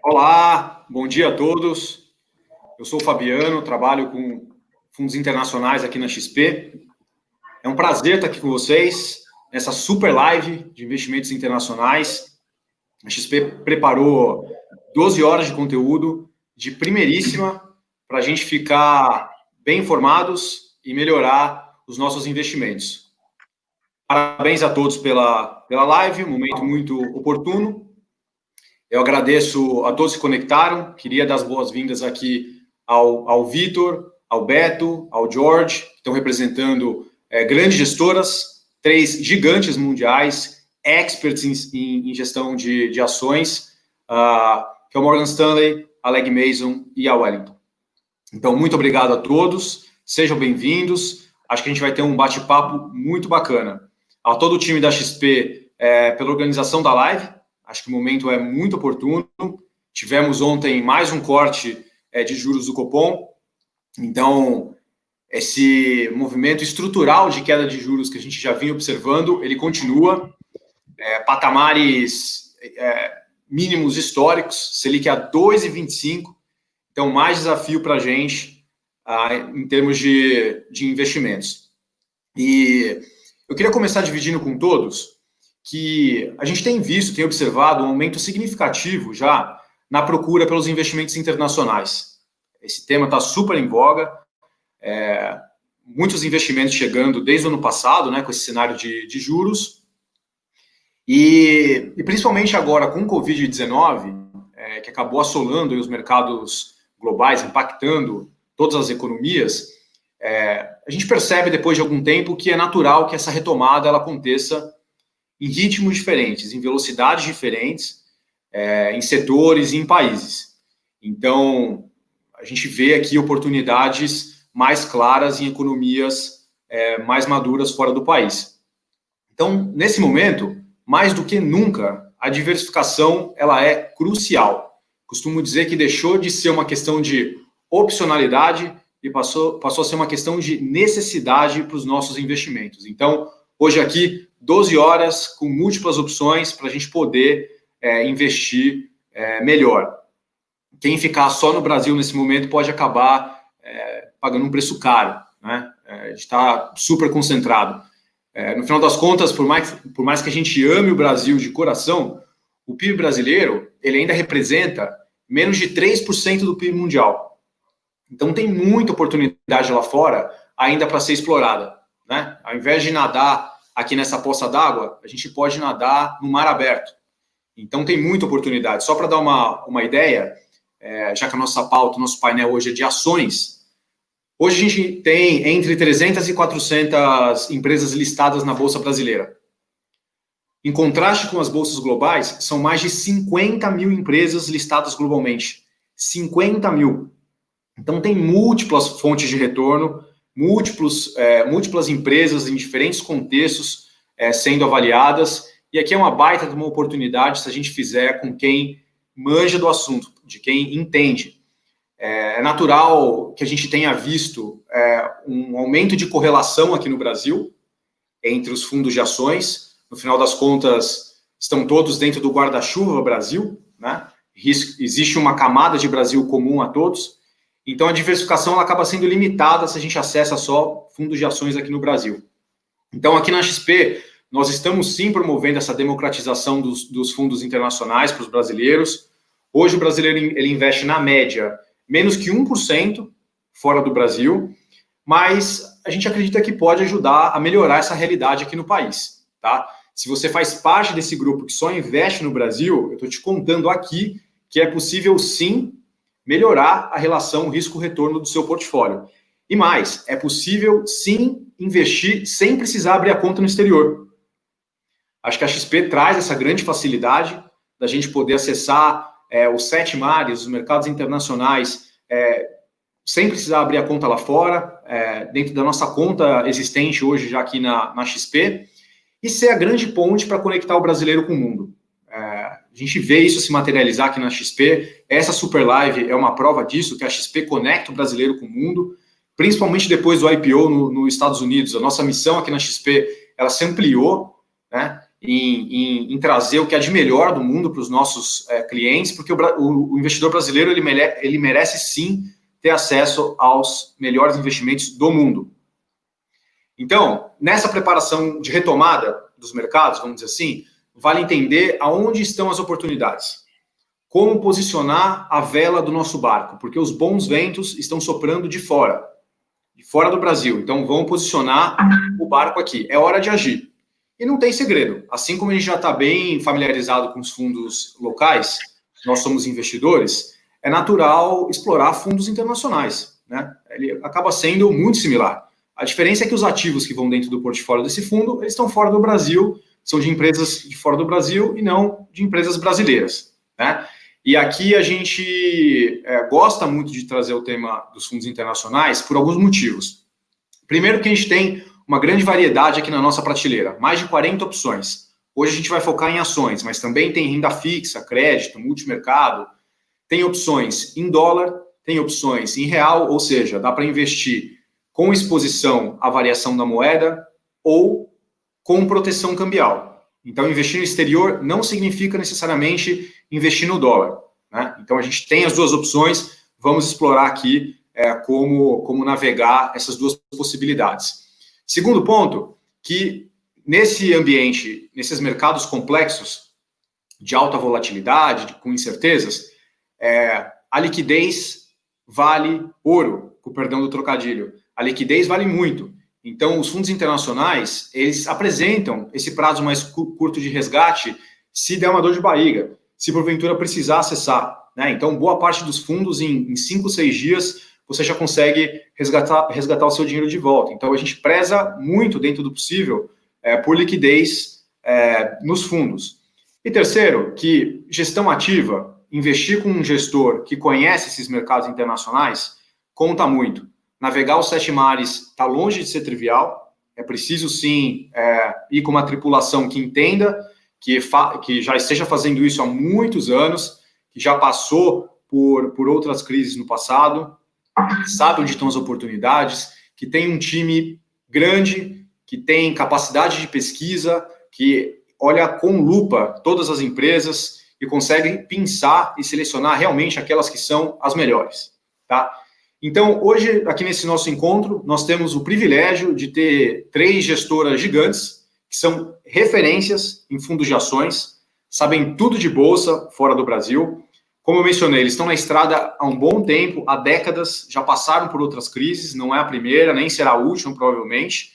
Olá, bom dia a todos. Eu sou o Fabiano, trabalho com fundos internacionais aqui na XP. É um prazer estar aqui com vocês nessa super live de investimentos internacionais. A XP preparou 12 horas de conteúdo de primeiríssima para a gente ficar bem informados e melhorar os nossos investimentos. Parabéns a todos pela live, um momento muito oportuno. Eu agradeço a todos que conectaram, queria dar as boas-vindas aqui ao Vitor, ao Beto, ao George, que estão representando grandes gestoras, 3 gigantes mundiais, experts em gestão de ações, que é o Morgan Stanley, a Legg Mason e a Wellington. Então, muito obrigado a todos, sejam bem-vindos, acho que a gente vai ter um bate-papo muito bacana. A todo o time da XP pela organização da live, acho que o momento é muito oportuno. Tivemos ontem mais um corte de juros do Copom. Então, esse movimento estrutural de queda de juros que a gente já vinha observando, ele continua. Patamares mínimos históricos, Selic a 2,25. Então, mais desafio para a gente em termos de investimentos. E eu queria começar dividindo com todos que a gente tem visto, tem observado um aumento significativo já na procura pelos investimentos internacionais. Esse tema está super em voga, muitos investimentos chegando desde o ano passado, né, com esse cenário de juros, e principalmente agora com o Covid-19, que acabou assolando os mercados globais, impactando todas as economias, a gente percebe depois de algum tempo que é natural que essa retomada ela aconteça em ritmos diferentes, em velocidades diferentes, em setores e em países. Então, a gente vê aqui oportunidades mais claras em economias mais maduras fora do país. Então, nesse momento, mais do que nunca, a diversificação ela é crucial. Costumo dizer que deixou de ser uma questão de opcionalidade e passou a ser uma questão de necessidade para os nossos investimentos. Então, hoje aqui, 12 horas com múltiplas opções para a gente poder investir melhor. Quem ficar só no Brasil nesse momento pode acabar pagando um preço caro, né? A gente está super concentrado. No final das contas, por mais que a gente ame o Brasil de coração, o PIB brasileiro ele ainda representa menos de 3% do PIB mundial. Então tem muita oportunidade lá fora ainda para ser explorada, né? Ao invés de nadar aqui nessa poça d'água, a gente pode nadar no mar aberto. Então, tem muita oportunidade. Só para dar uma ideia, já que a nossa pauta, o nosso painel hoje é de ações, hoje a gente tem entre 300 e 400 empresas listadas na Bolsa Brasileira. Em contraste com as bolsas globais, são mais de 50 mil empresas listadas globalmente. 50 mil. Então, tem múltiplas fontes de retorno, múltiplas empresas em diferentes contextos sendo avaliadas, e aqui é uma baita de uma oportunidade se a gente fizer com quem manja do assunto, de quem entende. É natural que a gente tenha visto um aumento de correlação aqui no Brasil entre os fundos de ações. No final das contas, estão todos dentro do guarda-chuva Brasil, né? Existe uma camada de Brasil comum a todos. Então, a diversificação ela acaba sendo limitada se a gente acessa só fundos de ações aqui no Brasil. Então, aqui na XP, nós estamos sim promovendo essa democratização dos fundos internacionais para os brasileiros. Hoje, o brasileiro ele investe, na média, menos que 1% fora do Brasil, mas a gente acredita que pode ajudar a melhorar essa realidade aqui no país, tá? Se você faz parte desse grupo que só investe no Brasil, eu estou te contando aqui que é possível, sim, melhorar a relação risco-retorno do seu portfólio. E mais, é possível, sim, investir sem precisar abrir a conta no exterior. Acho que a XP traz essa grande facilidade da gente poder acessar os 7 mares, os mercados internacionais, sem precisar abrir a conta lá fora, dentro da nossa conta existente hoje já aqui na XP, e ser a grande ponte para conectar o brasileiro com o mundo. A gente vê isso se materializar aqui na XP. Essa super live é uma prova disso, que a XP conecta o brasileiro com o mundo, principalmente depois do IPO nos Estados Unidos. A nossa missão aqui na XP, ela se ampliou, né? em trazer o que há de melhor do mundo para os nossos clientes, porque o investidor brasileiro ele merece sim ter acesso aos melhores investimentos do mundo. Então, nessa preparação de retomada dos mercados, vamos dizer assim, vale entender aonde estão as oportunidades. Como posicionar a vela do nosso barco, porque os bons ventos estão soprando de fora do Brasil. Então, vamos posicionar o barco aqui. É hora de agir. E não tem segredo. Assim como a gente já está bem familiarizado com os fundos locais, nós somos investidores, é natural explorar fundos internacionais, né? Ele acaba sendo muito similar. A diferença é que os ativos que vão dentro do portfólio desse fundo, eles estão fora do Brasil, são de empresas de fora do Brasil e não de empresas brasileiras, né? E aqui a gente gosta muito de trazer o tema dos fundos internacionais por alguns motivos. Primeiro que a gente tem uma grande variedade aqui na nossa prateleira, mais de 40 opções. Hoje a gente vai focar em ações, mas também tem renda fixa, crédito, multimercado, tem opções em dólar, tem opções em real, ou seja, dá para investir com exposição à variação da moeda ou com proteção cambial. Então, investir no exterior não significa necessariamente investir no dólar, né? Então, a gente tem as duas opções, vamos explorar aqui como navegar essas duas possibilidades. Segundo ponto, que nesse ambiente, nesses mercados complexos, de alta volatilidade, com incertezas, a liquidez vale ouro, com o perdão do trocadilho. A liquidez vale muito. Então, os fundos internacionais, eles apresentam esse prazo mais curto de resgate se der uma dor de barriga, se porventura precisar acessar, né? Então, boa parte dos fundos, em 5, 6 dias, você já consegue resgatar o seu dinheiro de volta. Então, a gente preza muito, dentro do possível, por liquidez nos fundos. E terceiro, que gestão ativa, investir com um gestor que conhece esses mercados internacionais, conta muito. Navegar os 7 mares está longe de ser trivial, é preciso sim ir com uma tripulação que entenda, que já esteja fazendo isso há muitos anos, que já passou por outras crises no passado, sabe onde estão as oportunidades, que tem um time grande, que tem capacidade de pesquisa, que olha com lupa todas as empresas e consegue pensar e selecionar realmente aquelas que são as melhores, tá? Então, hoje, aqui nesse nosso encontro, nós temos o privilégio de ter 3 gestoras gigantes, que são referências em fundos de ações, sabem tudo de bolsa fora do Brasil. Como eu mencionei, eles estão na estrada há um bom tempo, há décadas, já passaram por outras crises, não é a primeira, nem será a última, provavelmente,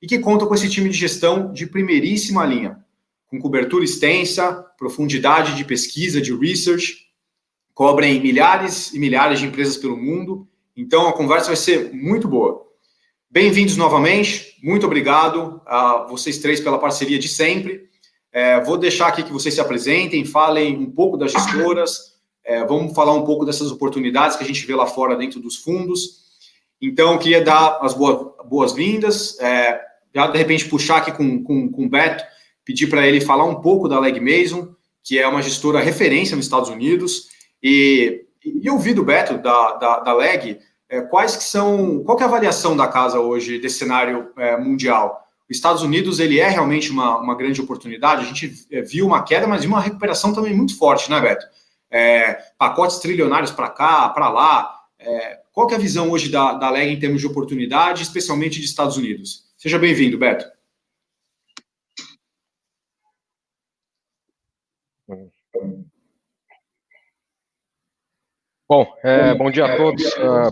e que contam com esse time de gestão de primeiríssima linha, com cobertura extensa, profundidade de pesquisa, de research, cobrem milhares e milhares de empresas pelo mundo. Então, a conversa vai ser muito boa. Bem-vindos novamente, muito obrigado a vocês 3 pela parceria de sempre. Vou deixar aqui que vocês se apresentem, falem um pouco das gestoras, vamos falar um pouco dessas oportunidades que a gente vê lá fora dentro dos fundos. Então, eu queria dar as boas-vindas, já de repente puxar aqui com o Beto, pedir para ele falar um pouco da Legg Mason, que é uma gestora referência nos Estados Unidos, e ouvir do Beto, da Legg, qual que é a avaliação da casa hoje desse cenário mundial? Os Estados Unidos, ele é realmente uma grande oportunidade, a gente viu uma queda, mas uma recuperação também muito forte, né, Beto? Pacotes trilionários para cá, para lá, qual que é a visão hoje da Legg em termos de oportunidade, especialmente de Estados Unidos? Seja bem-vindo, Beto. Bom, bom dia a todos,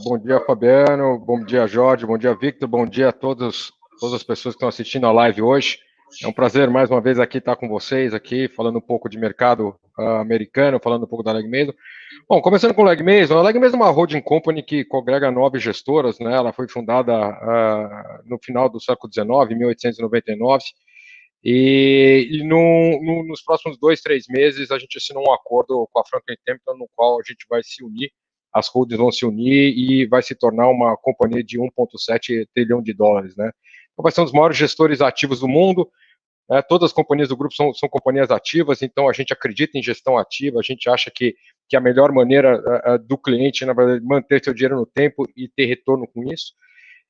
bom dia Fabiano, bom dia Jorge, bom dia Victor, bom dia a todas as pessoas que estão assistindo a live hoje. É um prazer mais uma vez aqui estar com vocês, aqui falando um pouco de mercado americano, falando um pouco da Legg Mason. Bom, começando com a Legg Mason, é uma holding company que congrega 9 gestoras, né? Ela foi fundada no final do século XIX, em 1899, nos próximos 2, 3 meses a gente assinou um acordo com a Franklin Templeton, no qual a gente vai se unir, as holdings vão se unir e vai se tornar uma companhia de 1,7 trilhão de dólares, né? Então vai ser um dos maiores gestores ativos do mundo, né? Todas as companhias do grupo são companhias ativas, então a gente acredita em gestão ativa, a gente acha que a melhor maneira do cliente, na verdade, manter seu dinheiro no tempo e ter retorno com isso.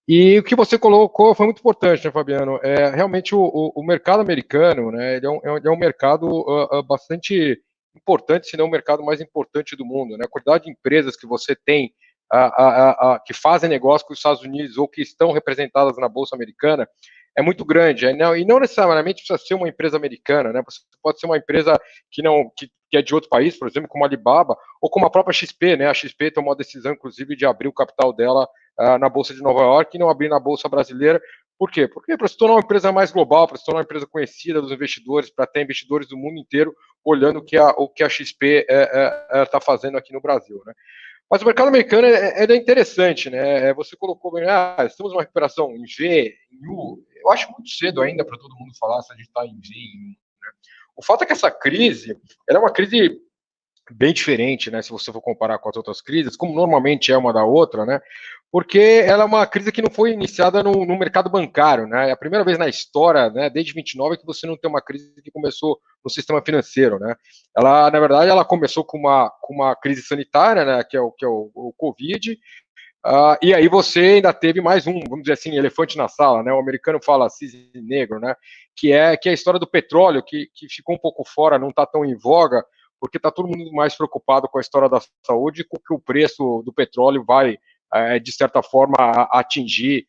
E o que você colocou foi muito importante, né, Fabiano? Realmente o mercado americano, né, ele é um mercado bastante importante, se não o mercado mais importante do mundo, né? A quantidade de empresas que você tem que fazem negócio com os Estados Unidos ou que estão representadas na Bolsa Americana é muito grande. E não necessariamente precisa ser uma empresa americana, né? Você pode ser uma empresa que é de outro país, por exemplo, como a Alibaba, ou como a própria XP, né? A XP tomou a decisão, inclusive, de abrir o capital dela na Bolsa de Nova York e não abrir na Bolsa brasileira. Por quê? Porque para se tornar uma empresa mais global, para se tornar uma empresa conhecida dos investidores, para ter investidores do mundo inteiro olhando o que a XP está fazendo aqui no Brasil, né? Mas o mercado americano é interessante, né? Você colocou bem, estamos numa recuperação em V, em U. Eu acho muito cedo ainda para todo mundo falar se a gente está em V, em U. Né? O fato é que essa crise, ela é uma crise bem diferente, né? Se você for comparar com as outras crises, como normalmente é uma da outra, né? Porque ela é uma crise que não foi iniciada no mercado bancário, né? É a primeira vez na história, né, desde 29, que você não tem uma crise que começou no sistema financeiro, né? Ela, na verdade, ela começou com uma crise sanitária, né, que é o Covid, e aí você ainda teve mais um, vamos dizer assim, elefante na sala, né? O americano fala cisne negro, né? Que é a história do petróleo, que ficou um pouco fora, não está tão em voga, porque está todo mundo mais preocupado com a história da saúde e com que o preço do petróleo vai, de certa forma, atingir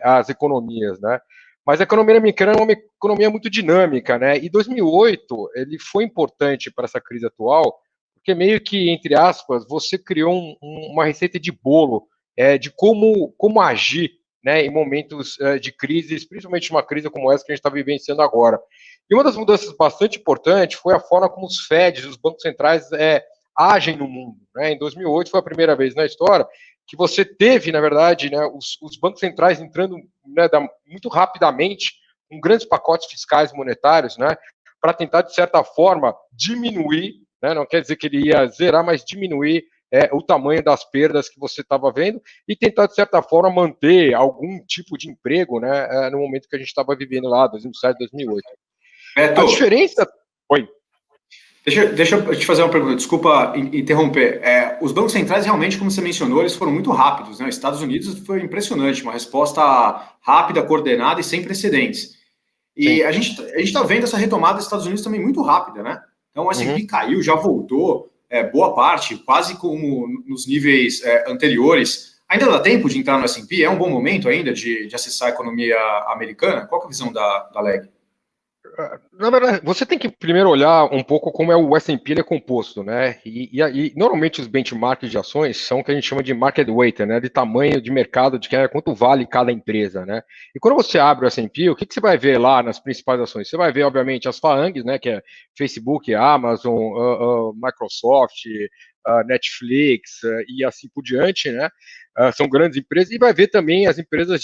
as economias, né? Mas a economia americana é uma economia muito dinâmica, né? E 2008 ele foi importante para essa crise atual, porque meio que, entre aspas, você criou uma receita de bolo de como agir, né, em momentos de crise, principalmente uma crise como essa que a gente está vivenciando agora. E uma das mudanças bastante importantes foi a forma como os FEDs, os bancos centrais, agem no mundo. Né? Em 2008 foi a primeira vez na história que você teve, na verdade, né, os bancos centrais entrando, né, muito rapidamente com grandes pacotes fiscais monetários, né, para tentar, de certa forma, diminuir, né, não quer dizer que ele ia zerar, mas diminuir o tamanho das perdas que você estava vendo e tentar, de certa forma, manter algum tipo de emprego, né, no momento que a gente estava vivendo lá, 2007, 2008. A Beto, diferença... Oi. deixa eu te fazer uma pergunta, desculpa interromper. Os bancos centrais, realmente, como você mencionou, eles foram muito rápidos, né? Os Estados Unidos foi impressionante, uma resposta rápida, coordenada e sem precedentes. E Sim. a gente está vendo essa retomada dos Estados Unidos também muito rápida, né? Então o S&P caiu, já voltou, boa parte, quase como nos níveis anteriores. Ainda dá tempo de entrar no S&P? É um bom momento ainda de acessar a economia americana? Qual que é a visão da LEG? Na verdade, você tem que primeiro olhar um pouco como é o S&P ele é composto, né? E normalmente os benchmarks de ações são o que a gente chama de market weight, né? De tamanho de mercado, de quanto vale cada empresa, né? E quando você abre o S&P, o que você vai ver lá nas principais ações? Você vai ver, obviamente, as FAANGs, né? Que é Facebook, Amazon, Microsoft, Netflix e assim por diante, né? São grandes empresas, e vai ver também as empresas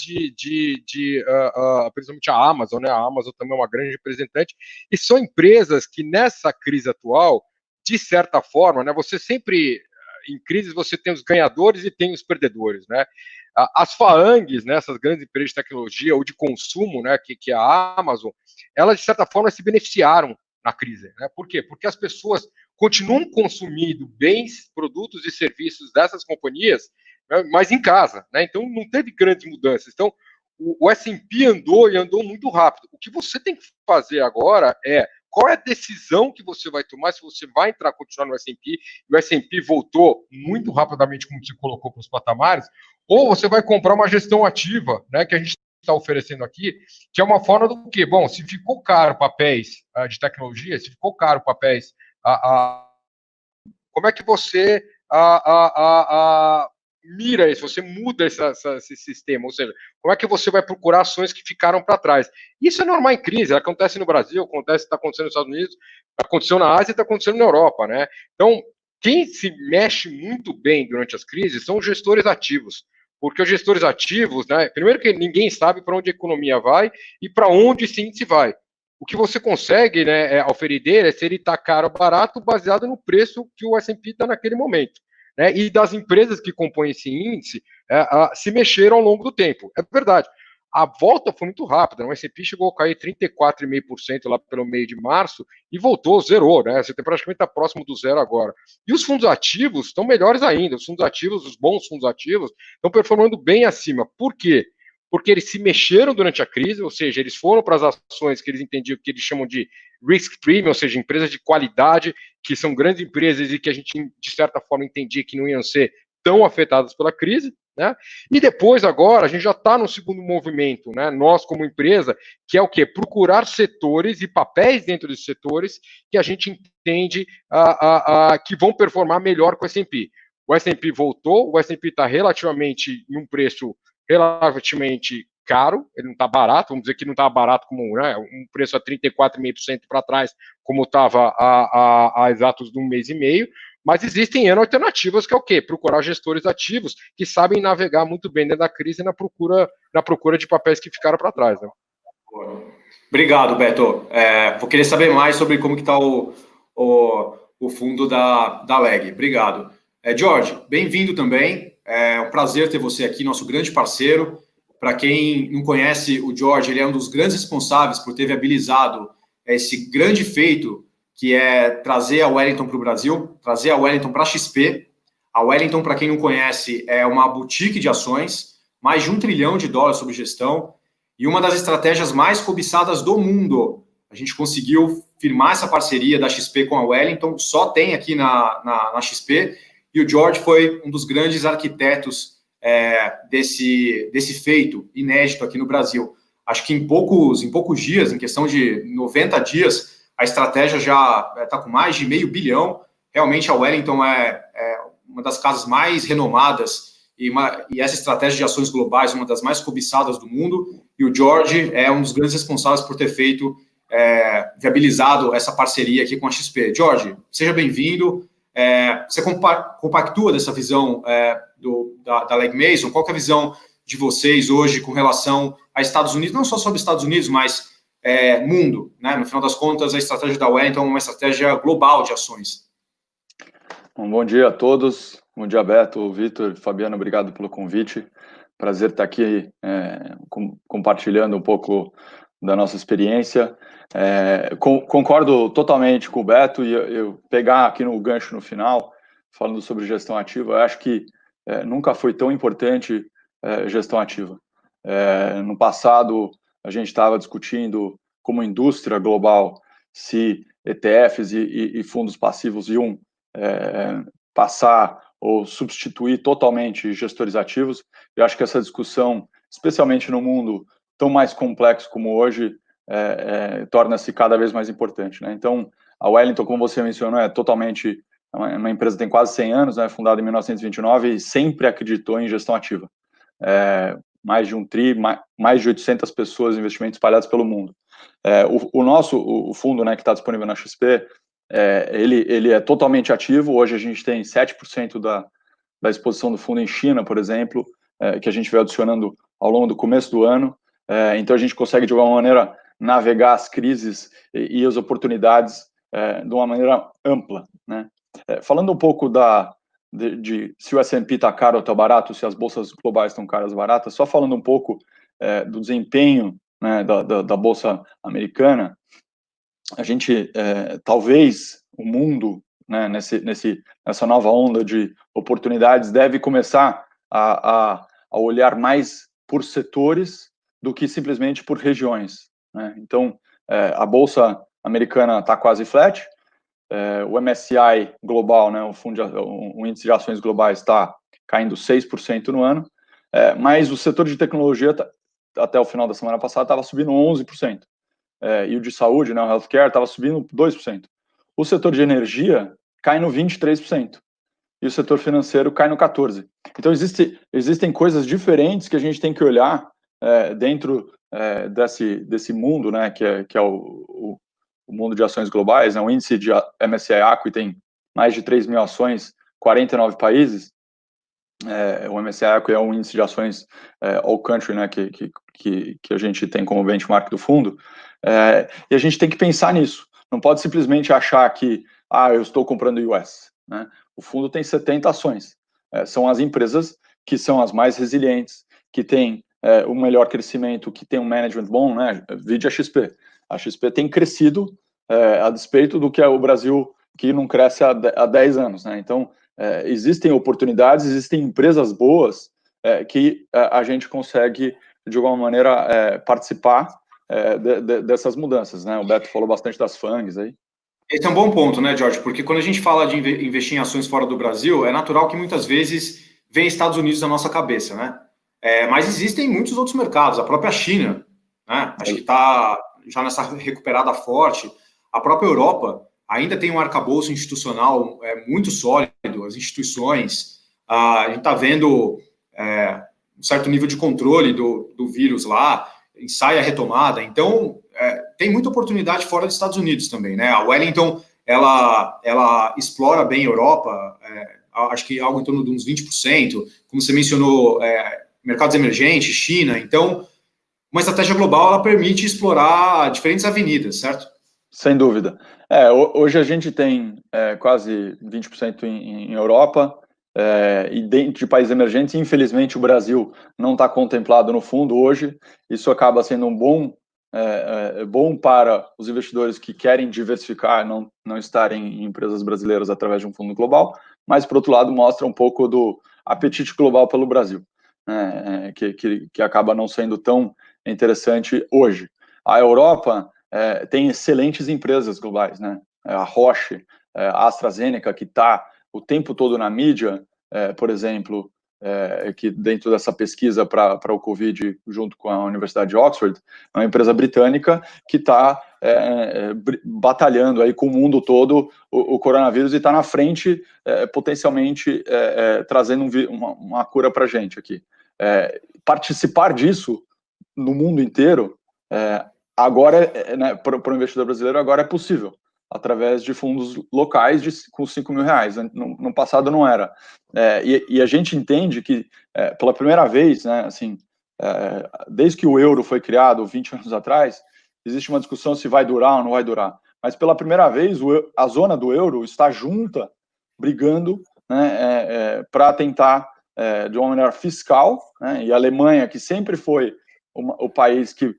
principalmente a Amazon, né? A Amazon também é uma grande representante, e são empresas que nessa crise atual, de certa forma, né? Você sempre, em crises, você tem os ganhadores e tem os perdedores, né? As FAANGs, né, essas grandes empresas de tecnologia ou de consumo, né, que é a Amazon, elas, de certa forma, se beneficiaram na crise, né? Por quê? Porque as pessoas continuam consumindo bens, produtos e serviços dessas companhias, né, mas em casa, né? Então não teve grandes mudanças. Então o S&P andou e andou muito rápido. O que você tem que fazer agora é qual é a decisão que você vai tomar, se você vai entrar, continuar no S&P, e o S&P voltou muito rapidamente, como você colocou, para os patamares, ou você vai comprar uma gestão ativa, né, que a gente está oferecendo aqui, que é uma forma do quê? Bom, se ficou caro papéis de tecnologia, se ficou caro papéis, como é que você mira isso, você muda esse sistema, ou seja, como é que você vai procurar ações que ficaram para trás? Isso é normal em crise, acontece no Brasil, está acontecendo nos Estados Unidos, aconteceu na Ásia e está acontecendo na Europa, né? Então, quem se mexe muito bem durante as crises são os gestores ativos, porque os gestores ativos, né, primeiro que ninguém sabe para onde a economia vai e para onde esse índice vai. O que você consegue, né, oferir dele é se ele está caro ou barato, baseado no preço que o S&P está naquele momento. Né, e das empresas que compõem esse índice se mexeram ao longo do tempo. É verdade. A volta foi muito rápida. Né? O S&P chegou a cair 34,5% lá pelo meio de março e voltou, zerou. Né? Você tem praticamente está próximo do zero agora. E os fundos ativos estão melhores ainda. Os fundos ativos, os bons fundos ativos, estão performando bem acima. Por quê? porque eles se mexeram durante a crise, ou seja, eles foram para as ações que eles entendiam que eles chamam de risk premium, ou seja, empresas de qualidade, que são grandes empresas e que a gente, de certa forma, entendia que não iam ser tão afetadas pela crise, né? E depois, agora, a gente já está no segundo movimento, né? Nós, como empresa, que é o quê? Procurar setores e papéis dentro desses setores que a gente entende que vão performar melhor com o S&P. O S&P voltou, o S&P está relativamente em um preço relativamente caro, ele não está barato, vamos dizer que não está barato como, né, um preço a 34,5% para trás, como estava há exatos de um mês e meio, mas existem alternativas, que é o quê? Procurar gestores ativos que sabem navegar muito bem dentro da crise na procura de papéis que ficaram para trás. Né? Obrigado, Beto. Vou querer saber mais sobre como que está o fundo da LEG. Obrigado. George, bem-vindo também. É um prazer ter você aqui, nosso grande parceiro. Para quem não conhece o George, ele é um dos grandes responsáveis por ter viabilizado esse grande feito, que é trazer a Wellington para o Brasil, trazer a Wellington para a XP. A Wellington, para quem não conhece, é uma boutique de ações, mais de $1 trilhão sob gestão, e uma das estratégias mais cobiçadas do mundo. A gente conseguiu firmar essa parceria da XP com a Wellington, só tem aqui na XP, e o George foi um dos grandes arquitetos desse feito inédito aqui no Brasil. Acho que em poucos dias, em questão de 90 dias, a estratégia já está com mais de $500 milhão. Realmente a Wellington é uma das casas mais renomadas e essa estratégia de ações globais, uma das mais cobiçadas do mundo, e o George é um dos grandes responsáveis por ter feito, viabilizado essa parceria aqui com a XP. George, seja bem-vindo. Você compactua dessa visão da Legg Mason? Qual que é a visão de vocês hoje com relação a Estados Unidos, não só sobre Estados Unidos, mas mundo, né? No final das contas, a estratégia da Wellington é uma estratégia global de ações. Bom dia a todos. Bom dia, Beto, Vitor, Fabiano, obrigado pelo convite. Prazer estar aqui compartilhando um pouco da nossa experiência. Concordo totalmente com o Beto e eu pegar aqui no gancho no final, falando sobre gestão ativa, eu acho que nunca foi tão importante gestão ativa. No passado, a gente estava discutindo como indústria global se ETFs e fundos passivos iam passar ou substituir totalmente gestores ativos. Eu acho que essa discussão, especialmente no mundo tão mais complexo como hoje, torna-se cada vez mais importante, né? Então, a Wellington, como você mencionou, é totalmente uma empresa que tem quase 100 anos, né, fundada em 1929 e sempre acreditou em gestão ativa. Mais de um mais de 800 pessoas em investimentos espalhados pelo mundo. O fundo, né, que está disponível na XP, ele é totalmente ativo. Hoje a gente tem 7% da exposição do fundo em China, por exemplo, que a gente veio adicionando ao longo do começo do ano. Então a gente consegue, de alguma maneira, navegar as crises e as oportunidades de uma maneira ampla, né? Falando um pouco de se o S&P está caro ou está barato, se as bolsas globais estão caras ou baratas, só falando um pouco do desempenho, né, da bolsa americana, a gente, talvez, o mundo, né, nessa nova onda de oportunidades, deve começar a olhar mais por setores do que simplesmente por regiões, né? Então, a bolsa americana está quase flat, o MSCI global, né, o índice de ações globais está caindo 6% no ano, mas o setor de tecnologia, até o final da semana passada, estava subindo 11%. E o de saúde, né, o healthcare, estava subindo 2%. O setor de energia cai no 23%. E o setor financeiro cai no 14%. Então, existem coisas diferentes que a gente tem que olhar dentro desse mundo, né, que é o mundo de ações globais, né? O índice de MSCI Acqui tem mais de 3 mil ações, 49 países. O MSCI Acqui é um índice de ações all country, né, que a gente tem como benchmark do fundo. E a gente tem que pensar nisso. Não pode simplesmente achar que eu estou comprando US, né? O fundo tem 70 ações. São as empresas que são as mais resilientes, que têm o melhor crescimento, que tem um management bom, né? Vide a XP. A XP tem crescido a despeito do que é o Brasil, que não cresce há 10 anos, né? Então, existem oportunidades, existem empresas boas que a gente consegue de alguma maneira, participar dessas mudanças, né? O Beto falou bastante das FANGs aí. Esse é um bom ponto, né, Jorge? Porque quando a gente fala de investir em ações fora do Brasil, é natural que muitas vezes vem Estados Unidos na nossa cabeça, né? Mas existem muitos outros mercados, a própria China, né? Acho que está já nessa recuperada forte. A própria Europa ainda tem um arcabouço institucional muito sólido, as instituições. A gente está vendo um certo nível de controle do vírus lá, ensaia a retomada. Então, tem muita oportunidade fora dos Estados Unidos também, né? A Wellington, ela explora bem a Europa, acho que algo em torno de uns 20%, como você mencionou, mercados emergentes, China. Então, uma estratégia global, ela permite explorar diferentes avenidas, certo? Sem dúvida. Hoje a gente tem quase 20% em Europa, e dentro de países emergentes, infelizmente o Brasil não está contemplado no fundo hoje. Isso acaba sendo um bom para os investidores que querem diversificar, não estarem em empresas brasileiras através de um fundo global, mas, por outro lado, mostra um pouco do apetite global pelo Brasil, que acaba não sendo tão interessante hoje. A Europa tem excelentes empresas globais, né? A Roche, a AstraZeneca, que está o tempo todo na mídia, por exemplo, que dentro dessa pesquisa para o Covid, junto com a Universidade de Oxford, é uma empresa britânica que está batalhando aí com o mundo todo o coronavírus e está na frente, potencialmente trazendo uma cura para a gente aqui. Participar disso no mundo inteiro, agora, né, para o investidor brasileiro, agora é possível, através de fundos locais com 5 mil reais. No passado não era. E a gente entende que, pela primeira vez, né, assim, desde que o euro foi criado, 20 anos atrás, existe uma discussão se vai durar ou não vai durar. Mas pela primeira vez, a zona do euro está junta, brigando, né, para tentar, de uma maneira fiscal, né, e a Alemanha, que sempre foi o país que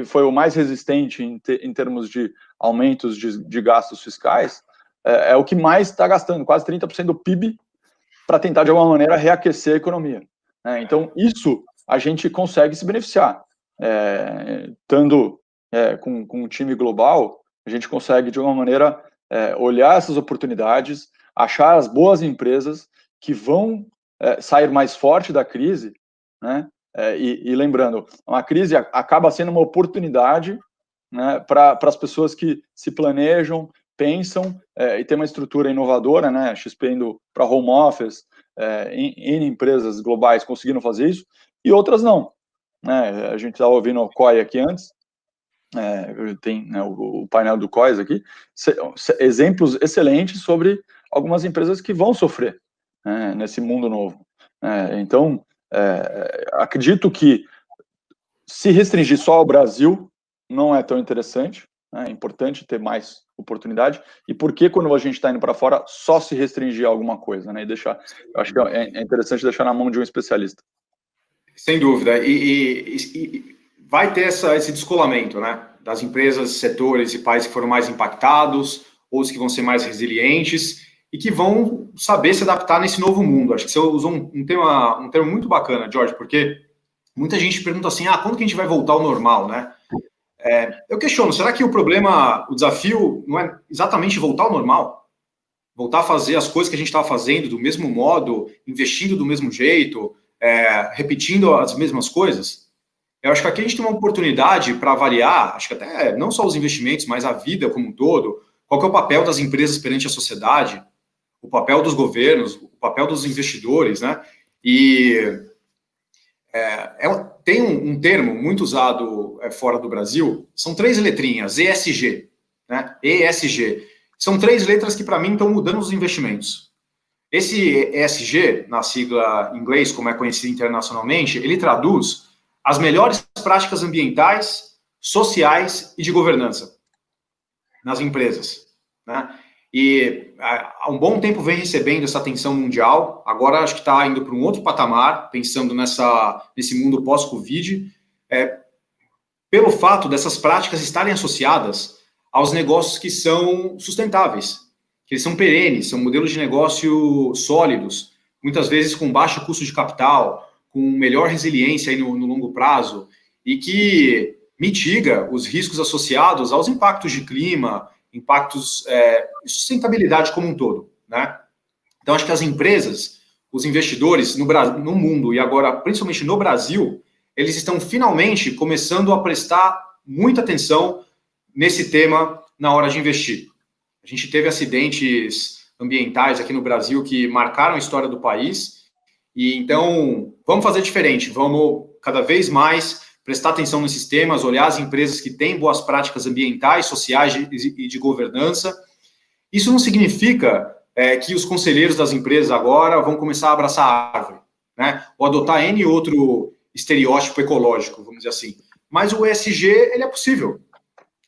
foi o mais resistente em termos de aumentos de gastos fiscais, é o que mais está gastando, quase 30% do PIB, para tentar, de alguma maneira, reaquecer a economia. Então, isso a gente consegue se beneficiar. Estando com um time global, a gente consegue, de alguma maneira, olhar essas oportunidades, achar as boas empresas que vão sair mais forte da crise, né? E lembrando, uma crise acaba sendo uma oportunidade, né, para as pessoas que se planejam, pensam, e tem uma estrutura inovadora, né, XP indo para home office, em empresas globais conseguindo fazer isso, e outras não. Né? A gente estava ouvindo o COI aqui antes, tem, né, o painel do COIs aqui, exemplos excelentes sobre algumas empresas que vão sofrer, né, nesse mundo novo. Então, acredito que se restringir só ao Brasil não é tão interessante, né? É importante ter mais oportunidade. E por que, quando a gente está indo para fora, só se restringir a alguma coisa, né? E deixar, eu acho que é interessante deixar na mão de um especialista. Sem dúvida. E vai ter esse descolamento, né? Das empresas, setores e países que foram mais impactados, outros que vão ser mais resilientes e que vão saber se adaptar nesse novo mundo. Acho que você usou um termo muito bacana, Jorge, porque muita gente pergunta assim, quando que a gente vai voltar ao normal, né? Eu questiono, será que o desafio não é exatamente voltar ao normal? Voltar a fazer as coisas que a gente estava fazendo do mesmo modo, investindo do mesmo jeito, repetindo as mesmas coisas? Eu acho que aqui a gente tem uma oportunidade para avaliar, acho que até não só os investimentos, mas a vida como um todo, qual que é o papel das empresas perante a sociedade, o papel dos governos, o papel dos investidores, né? E tem um termo muito usado fora do Brasil, são 3 letrinhas, ESG, né? ESG. São 3 letras que, para mim, estão mudando os investimentos. Esse ESG, na sigla em inglês, como é conhecido internacionalmente, ele traduz as melhores práticas ambientais, sociais e de governança nas empresas, né? E há um bom tempo vem recebendo essa atenção mundial, agora acho que está indo para um outro patamar, pensando nesse mundo pós-Covid, pelo fato dessas práticas estarem associadas aos negócios que são sustentáveis, que eles são perenes, são modelos de negócio sólidos, muitas vezes com baixo custo de capital, com melhor resiliência aí no longo prazo e que mitiga os riscos associados aos impactos de clima, impactos de sustentabilidade como um todo, né? Então, acho que as empresas, os investidores no mundo e agora, principalmente no Brasil, eles estão finalmente começando a prestar muita atenção nesse tema na hora de investir. A gente teve acidentes ambientais aqui no Brasil que marcaram a história do país e então vamos fazer diferente, vamos cada vez mais prestar atenção nesses temas, olhar as empresas que têm boas práticas ambientais, sociais e de governança. Isso não significa que os conselheiros das empresas agora vão começar a abraçar a árvore, né? Ou adotar N outro estereótipo ecológico, vamos dizer assim. Mas o ESG, ele é possível.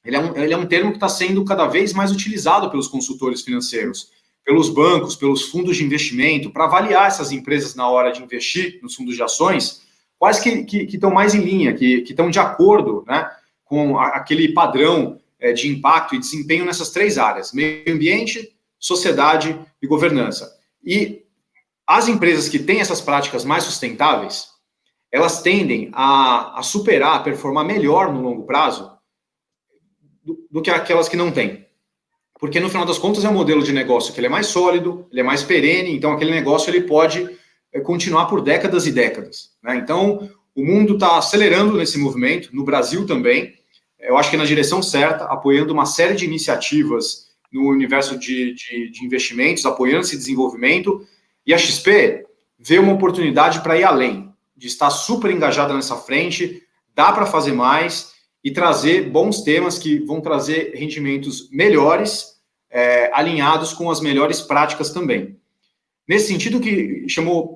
Ele é um termo que está sendo cada vez mais utilizado pelos consultores financeiros, pelos bancos, pelos fundos de investimento, para avaliar essas empresas na hora de investir nos fundos de ações, quais que estão mais em linha, que estão de acordo, né, com aquele padrão de impacto e desempenho nessas três áreas: meio ambiente, sociedade e governança. E as empresas que têm essas práticas mais sustentáveis, elas tendem a superar, a performar melhor no longo prazo do que aquelas que não têm. Porque, no final das contas, é um modelo de negócio que ele é mais sólido, ele é mais perene, então aquele negócio ele pode continuar por décadas e décadas, né? Então, o mundo está acelerando nesse movimento, no Brasil também, eu acho que na direção certa, apoiando uma série de iniciativas no universo de investimentos, apoiando esse desenvolvimento, e a XP vê uma oportunidade para ir além, de estar super engajada nessa frente, dá para fazer mais e trazer bons temas que vão trazer rendimentos melhores, alinhados com as melhores práticas também. Nesse sentido, que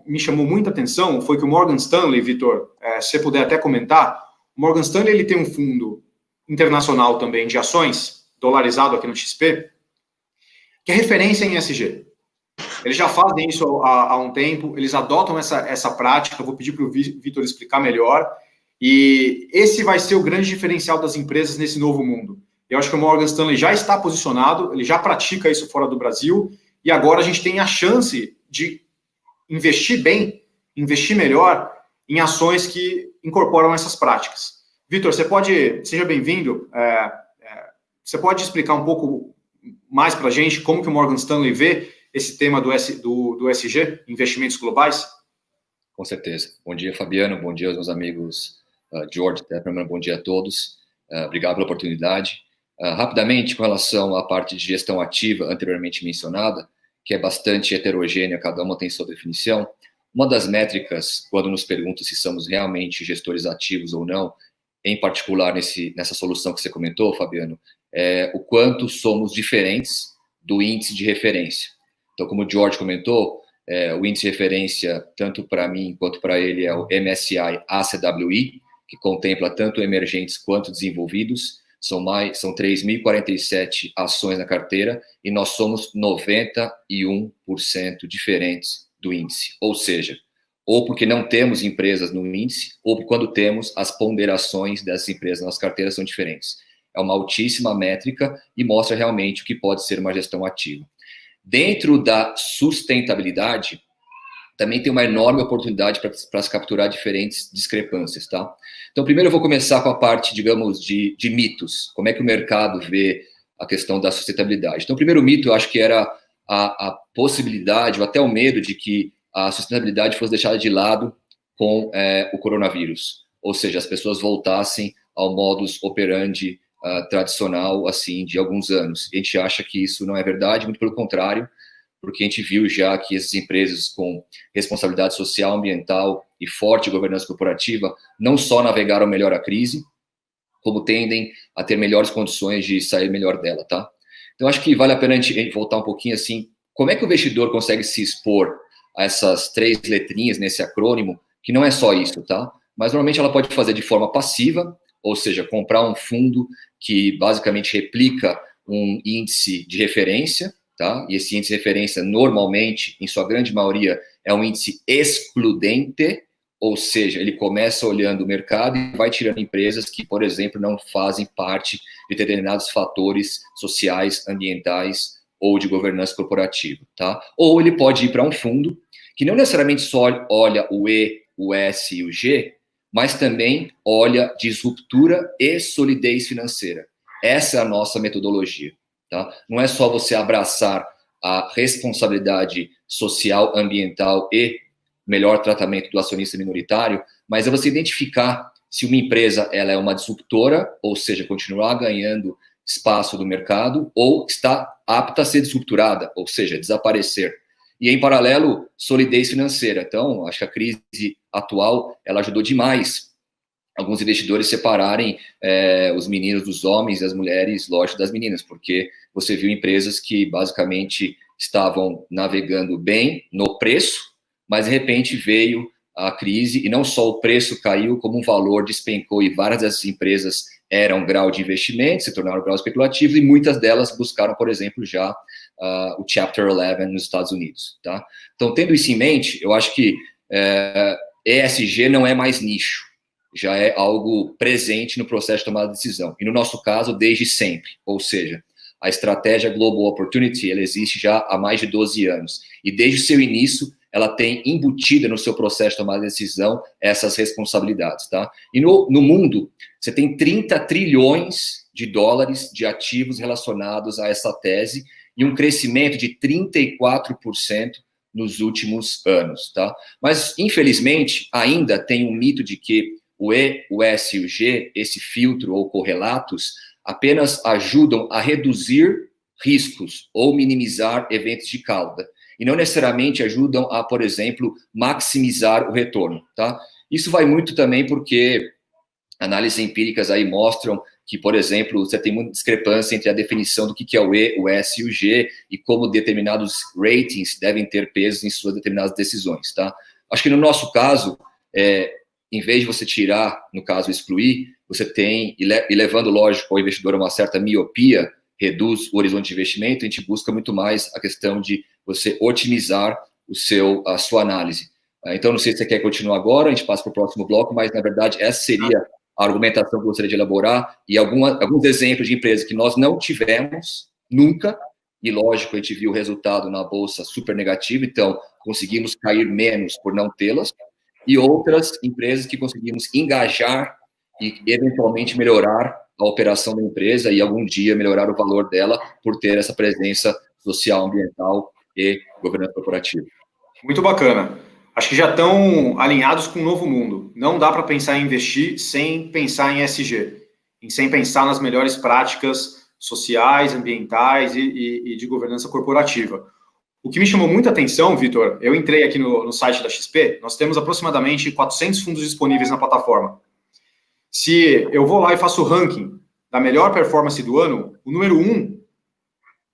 me chamou muita atenção foi que o Morgan Stanley, Vitor, se você puder até comentar, o Morgan Stanley ele tem um fundo internacional também de ações, dolarizado aqui no XP, que é referência em ESG. Eles já fazem isso há um tempo, eles adotam essa prática, vou pedir para o Vitor explicar melhor, e esse vai ser o grande diferencial das empresas nesse novo mundo. Eu acho que o Morgan Stanley já está posicionado, ele já pratica isso fora do Brasil, e agora a gente tem a chance de investir bem, investir melhor em ações que incorporam essas práticas. Vitor, seja bem-vindo, você pode explicar um pouco mais para a gente como que o Morgan Stanley vê esse tema do ESG, investimentos globais? Com certeza. Bom dia, Fabiano, bom dia aos meus amigos George, Tepperman, bom dia a todos. Obrigado pela oportunidade. Rapidamente, com relação à parte de gestão ativa anteriormente mencionada, que é bastante heterogênea, cada uma tem sua definição, uma das métricas, quando nos perguntam se somos realmente gestores ativos ou não, em particular nessa solução que você comentou, Fabiano, é o quanto somos diferentes do índice de referência. Então, como o George comentou, o índice de referência, tanto para mim quanto para ele, é o MSCI ACWI, que contempla tanto emergentes quanto desenvolvidos. São 3.047 ações na carteira e nós somos 91% diferentes do índice. Ou seja, ou porque não temos empresas no índice, ou quando temos, as ponderações dessas empresas na nossa carteira são diferentes. É uma altíssima métrica e mostra realmente o que pode ser uma gestão ativa. Dentro da sustentabilidade, também tem uma enorme oportunidade para se capturar diferentes discrepâncias, tá? Então, primeiro eu vou começar com a parte, digamos, de mitos. Como é que o mercado vê a questão da sustentabilidade? Então, o primeiro mito, eu acho que era a possibilidade, ou até o medo de que a sustentabilidade fosse deixada de lado com o coronavírus. Ou seja, as pessoas voltassem ao modus operandi tradicional, assim, de alguns anos. A gente acha que isso não é verdade, muito pelo contrário, porque a gente viu já que essas empresas com responsabilidade social, ambiental e forte governança corporativa não só navegaram melhor a crise, como tendem a ter melhores condições de sair melhor dela, tá? Então, acho que vale a pena a gente voltar um pouquinho assim, como é que o investidor consegue se expor a essas três letrinhas nesse acrônimo, que não é só isso, tá? Mas, normalmente, ela pode fazer de forma passiva, ou seja, comprar um fundo que basicamente replica um índice de referência, tá? E esse índice de referência, normalmente, em sua grande maioria, é um índice excludente, ou seja, ele começa olhando o mercado e vai tirando empresas que, por exemplo, não fazem parte de determinados fatores sociais, ambientais ou de governança corporativa, tá? Ou ele pode ir para um fundo que não necessariamente só olha o E, o S e o G, mas também olha disruptura e solidez financeira. Essa é a nossa metodologia. Tá? Não é só você abraçar a responsabilidade social, ambiental e melhor tratamento do acionista minoritário, mas é você identificar se uma empresa ela é uma disruptora, ou seja, continuar ganhando espaço do mercado, ou está apta a ser disrupturada, ou seja, desaparecer. E, em paralelo, solidez financeira. Então, acho que a crise atual, ela ajudou demais alguns investidores separarem os meninos dos homens e as mulheres, lógico, das meninas, porque você viu empresas que, basicamente, estavam navegando bem no preço, mas, de repente, veio a crise, e não só o preço caiu, como o valor despencou, e várias dessas empresas eram grau de investimento, se tornaram grau especulativo, e muitas delas buscaram, por exemplo, já o Chapter 11 nos Estados Unidos. Tá? Então, tendo isso em mente, eu acho que ESG não é mais nicho, já é algo presente no processo de tomada de decisão. E no nosso caso, desde sempre. Ou seja, a estratégia Global Opportunity, ela existe já há mais de 12 anos. E desde o seu início, ela tem embutida no seu processo de tomada de decisão essas responsabilidades. Tá? E no mundo, você tem 30 trilhões de dólares de ativos relacionados a essa tese e um crescimento de 34% nos últimos anos. Tá? Mas, infelizmente, ainda tem um mito de que o E, o S e o G, esse filtro ou correlatos, apenas ajudam a reduzir riscos ou minimizar eventos de cauda. E não necessariamente ajudam a, por exemplo, maximizar o retorno. Tá? Isso vai muito também porque análises empíricas aí mostram que, por exemplo, você tem muita discrepância entre a definição do que é o E, o S e o G e como determinados ratings devem ter peso em suas determinadas decisões. Tá? Acho que no nosso caso, em vez de você tirar, no caso, excluir, você tem, e levando, lógico, ao investidor a uma certa miopia, reduz o horizonte de investimento, a gente busca muito mais a questão de você otimizar a sua análise. Então, não sei se você quer continuar agora, a gente passa para o próximo bloco, mas, na verdade, essa seria a argumentação que eu gostaria de elaborar e alguns exemplos de empresas que nós não tivemos nunca, e, lógico, a gente viu o resultado na Bolsa super negativo, então, conseguimos cair menos por não tê-las, e outras empresas que conseguimos engajar e, eventualmente, melhorar a operação da empresa e, algum dia, melhorar o valor dela por ter essa presença social, ambiental e governança corporativa. Muito bacana. Acho que já estão alinhados com o novo mundo. Não dá para pensar em investir sem pensar em ESG, sem pensar nas melhores práticas sociais, ambientais e de governança corporativa. O que me chamou muita atenção, Vitor, eu entrei aqui no site da XP, nós temos aproximadamente 400 fundos disponíveis na plataforma. Se eu vou lá e faço o ranking da melhor performance do ano, o número 1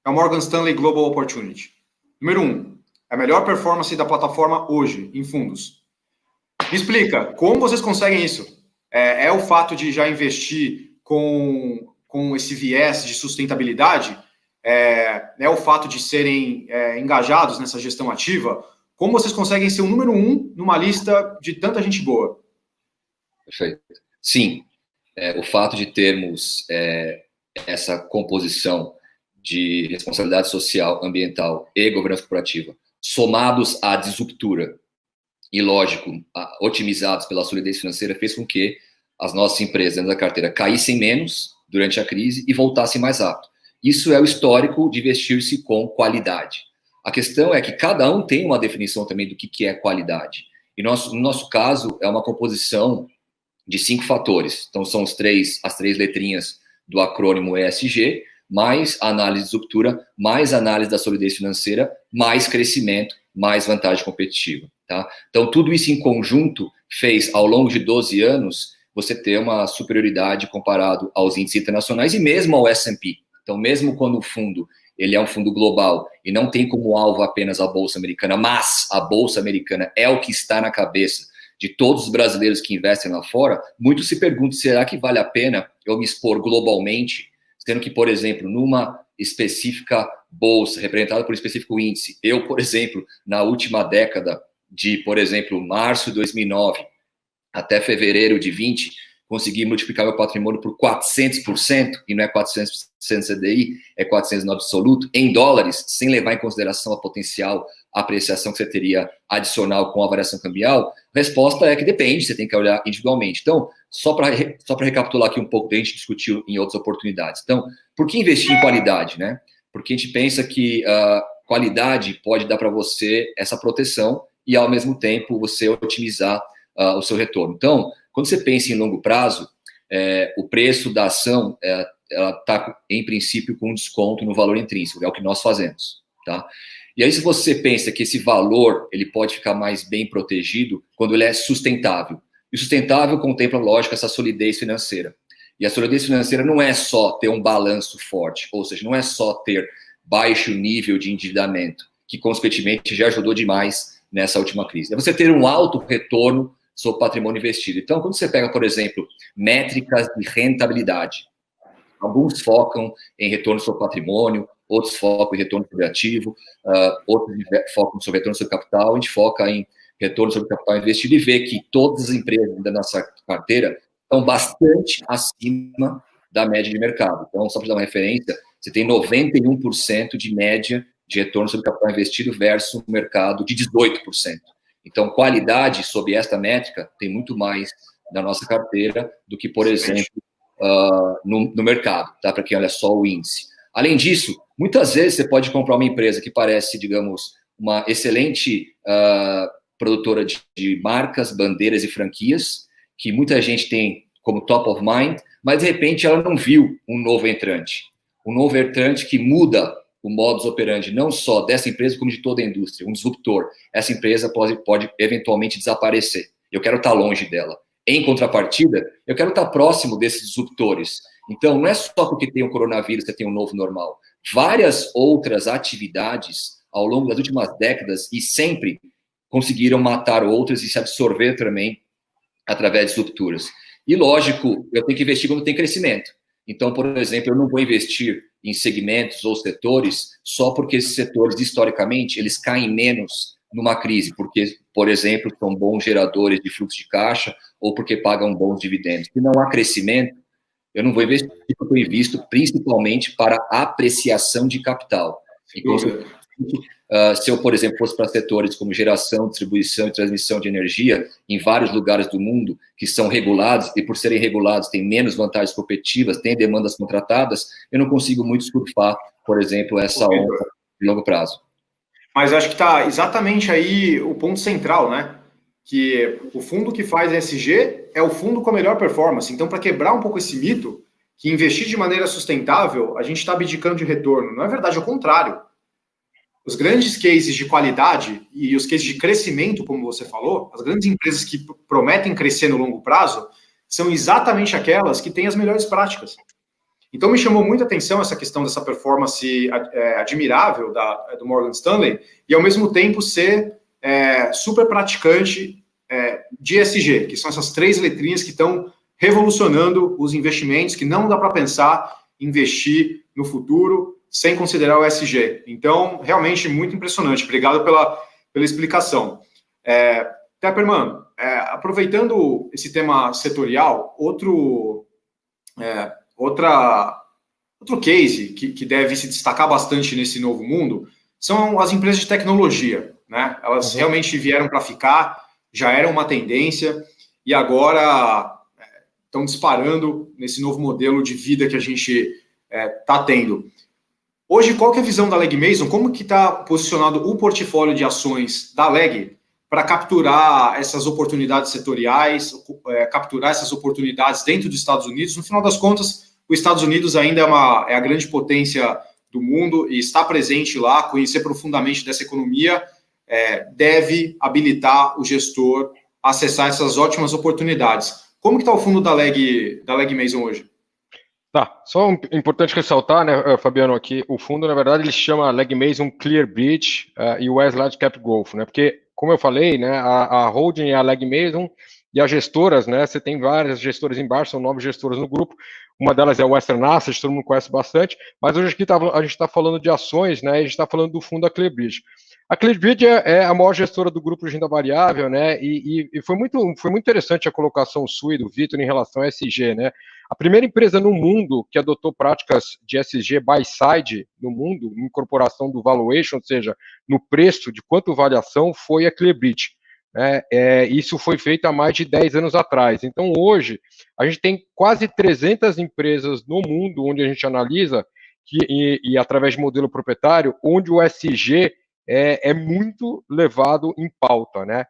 é o Morgan Stanley Global Opportunity. Número 1, é a melhor performance da plataforma hoje, em fundos. Me explica, como vocês conseguem isso? É o fato de já investir com esse viés de sustentabilidade? É o fato de serem engajados nessa gestão ativa? Como vocês conseguem ser o número 1 numa lista de tanta gente boa? Perfeito. Sim, o fato de termos essa composição de responsabilidade social, ambiental e governança corporativa, somados à disruptura e, lógico, otimizados pela solidez financeira, fez com que as nossas empresas dentro da carteira caíssem menos durante a crise e voltassem mais rápido. Isso é o histórico de investir-se com qualidade. A questão é que cada um tem uma definição também do que é qualidade. E no nosso caso, é uma composição de 5 fatores. Então, são as três letrinhas do acrônimo ESG, mais a análise de disruptura, mais a análise da solidez financeira, mais crescimento, mais vantagem competitiva. Tá? Então, tudo isso em conjunto fez, ao longo de 12 anos, você ter uma superioridade comparado aos índices internacionais e mesmo ao S&P. Então, mesmo quando o fundo ele é um fundo global e não tem como alvo apenas a Bolsa Americana, mas a Bolsa Americana é o que está na cabeça de todos os brasileiros que investem lá fora, muitos se perguntam, será que vale a pena eu me expor globalmente, sendo que, por exemplo, numa específica bolsa, representada por um específico índice, eu, por exemplo, na última década, de, por exemplo, março de 2009 até fevereiro de 20, conseguir multiplicar meu patrimônio por 400%, e não é 400% CDI, é 400% no absoluto, em dólares, sem levar em consideração a potencial apreciação que você teria adicional com a variação cambial? A resposta é que depende, você tem que olhar individualmente. Então, só para recapitular aqui um pouco, a gente discutiu em outras oportunidades. Então, por que investir em qualidade, né? Porque a gente pensa que qualidade pode dar para você essa proteção e, ao mesmo tempo, você otimizar o seu retorno. Então, quando você pensa em longo prazo, o preço da ação ela está, em princípio, com um desconto no valor intrínseco, é o que nós fazemos, tá? E aí, se você pensa que esse valor ele pode ficar mais bem protegido quando ele é sustentável. E sustentável contempla, lógico, essa solidez financeira. E a solidez financeira não é só ter um balanço forte, ou seja, não é só ter baixo nível de endividamento, que, consequentemente, já ajudou demais nessa última crise. É você ter um alto retorno sobre o patrimônio investido. Então, quando você pega, por exemplo, métricas de rentabilidade, alguns focam em retorno sobre patrimônio, outros focam em retorno sobre ativo, outros focam sobre retorno sobre capital, a gente foca em retorno sobre capital investido e vê que todas as empresas da nossa carteira estão bastante acima da média de mercado. Então, só para dar uma referência, você tem 91% de média de retorno sobre capital investido versus um mercado de 18%. Então, qualidade sob esta métrica tem muito mais na nossa carteira do que, por exemplo, no mercado, tá? Para quem olha só o índice. Além disso, muitas vezes você pode comprar uma empresa que parece, digamos, uma excelente produtora de marcas, bandeiras e franquias, que muita gente tem como top of mind, mas de repente ela não viu um novo entrante. Um novo entrante que muda o modus operandi não só dessa empresa, como de toda a indústria, um disruptor. Essa empresa pode eventualmente desaparecer. Eu quero estar longe dela. Em contrapartida, eu quero estar próximo desses disruptores. Então, não é só porque tem o coronavírus que tem um novo normal. Várias outras atividades ao longo das últimas décadas e sempre conseguiram matar outras e se absorver também através de rupturas. E, lógico, eu tenho que investir quando tem crescimento. Então, por exemplo, eu não vou investir em segmentos ou setores só porque esses setores, historicamente, eles caem menos numa crise, porque, por exemplo, são bons geradores de fluxo de caixa ou porque pagam bons dividendos. Se não há crescimento, eu não vou investir, porque eu invisto principalmente para apreciação de capital. Então, se eu, por exemplo, fosse para setores como geração, distribuição e transmissão de energia, em vários lugares do mundo que são regulados, e por serem regulados têm menos vantagens competitivas, têm demandas contratadas, eu não consigo muito surfar, por exemplo, essa onda de longo prazo. Mas acho que está exatamente aí o ponto central, né? Que o fundo que faz ESG é o fundo com a melhor performance. Então, para quebrar um pouco esse mito, que investir de maneira sustentável, a gente está abdicando de retorno. Não é verdade, é o contrário. Os grandes cases de qualidade e os cases de crescimento, como você falou, as grandes empresas que prometem crescer no longo prazo, são exatamente aquelas que têm as melhores práticas. Então, me chamou muita atenção essa questão dessa performance admirável do Morgan Stanley e, ao mesmo tempo, ser super praticante de ESG, que são essas 3 letrinhas que estão revolucionando os investimentos, que não dá para pensar em investir no futuro sem considerar o ESG. Então, realmente, muito impressionante. Obrigado pela explicação. Tepperman, aproveitando esse tema setorial, outro case que deve se destacar bastante nesse novo mundo são as empresas de tecnologia, né? Elas realmente vieram para ficar, já eram uma tendência e agora estão disparando nesse novo modelo de vida que a gente está tendo. Hoje, qual que é a visão da Legg Mason? Como que está posicionado o portfólio de ações da Legg para capturar essas oportunidades setoriais, capturar essas oportunidades dentro dos Estados Unidos? No final das contas, os Estados Unidos ainda é a grande potência do mundo e estar presente lá, conhecer profundamente dessa economia, deve habilitar o gestor a acessar essas ótimas oportunidades. Como que está o fundo da Legg Mason hoje? Tá, só importante ressaltar, né, Fabiano, aqui, o fundo, na verdade, ele se chama Legg Mason Clear Bridge US Large Cap Growth, né, porque, como eu falei, né, a holding é a Legg Mason e as gestoras, né, você tem várias gestoras embaixo, são 9 gestoras no grupo, uma delas é a Western Asset, todo mundo conhece bastante, mas hoje aqui a gente está falando de ações, né, a gente está falando do fundo da Clear Bridge. A ClearBridge é a maior gestora do grupo de renda variável, né? E foi muito interessante a colocação sua e do Vitor em relação a ESG, né? A primeira empresa no mundo que adotou práticas de ESG buy side no mundo, incorporação do valuation, ou seja, no preço de quanto vale a ação, foi a ClearBridge. Isso foi feito há mais de 10 anos atrás. Então, hoje, a gente tem quase 300 empresas no mundo onde a gente analisa, e através de modelo proprietário, onde o ESG é muito levado em pauta, né?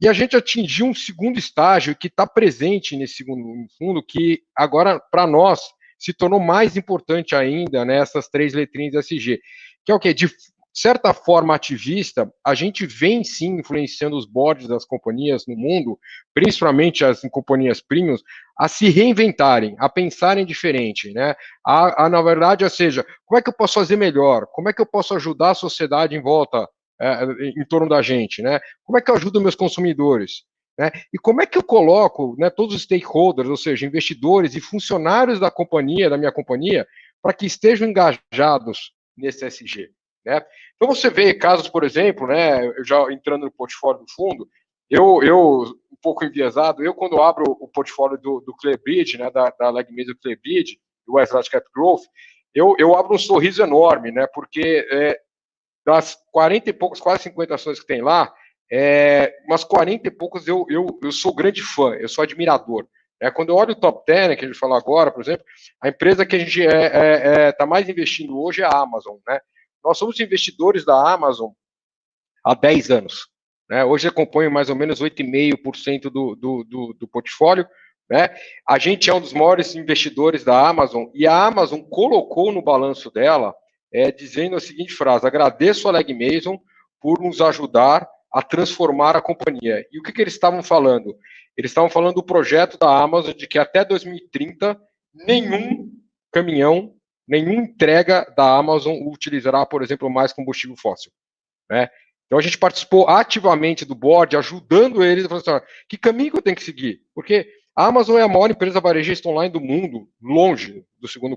E a gente atingiu um segundo estágio que está presente nesse segundo fundo, que agora, para nós, se tornou mais importante ainda, né, essas 3 letrinhas ESG, que é o quê? De certa forma ativista, a gente vem sim influenciando os boards das companhias no mundo, principalmente as companhias premium, a se reinventarem, a pensarem diferente, né? Na verdade, ou seja, como é que eu posso fazer melhor? Como é que eu posso ajudar a sociedade em volta, em torno da gente, né? Como é que eu ajudo meus consumidores? Né? E como é que eu coloco, né, todos os stakeholders, ou seja, investidores e funcionários da companhia, da minha companhia, para que estejam engajados nesse ESG? Né? Então você vê casos, por exemplo, né, eu já entrando no portfólio do fundo, eu um pouco enviesado, quando abro o portfólio do ClearBridge, né, da Legg Mason ClearBridge, do West Large Cap Growth, eu abro um sorriso enorme, né, porque das 40 e poucas, quase 50 ações que tem lá, umas 40 e poucas eu sou grande fã, eu sou admirador. Quando eu olho o top 10, que a gente falou agora, por exemplo, a empresa que a gente está mais investindo hoje é a Amazon, né? Nós somos investidores da Amazon há 10 anos. Né? Hoje compõe mais ou menos 8,5% do portfólio. Né? A gente é um dos maiores investidores da Amazon e a Amazon colocou no balanço dela, dizendo a seguinte frase: agradeço a Legg Mason por nos ajudar a transformar a companhia. E o que eles estavam falando? Eles estavam falando do projeto da Amazon de que até 2030 nenhum caminhão, nenhuma entrega da Amazon utilizará, por exemplo, mais combustível fóssil. Né? Então a gente participou ativamente do board, ajudando eles a falar assim, que caminho que eu tenho que seguir? Porque a Amazon é a maior empresa varejista online do mundo, longe do segundo,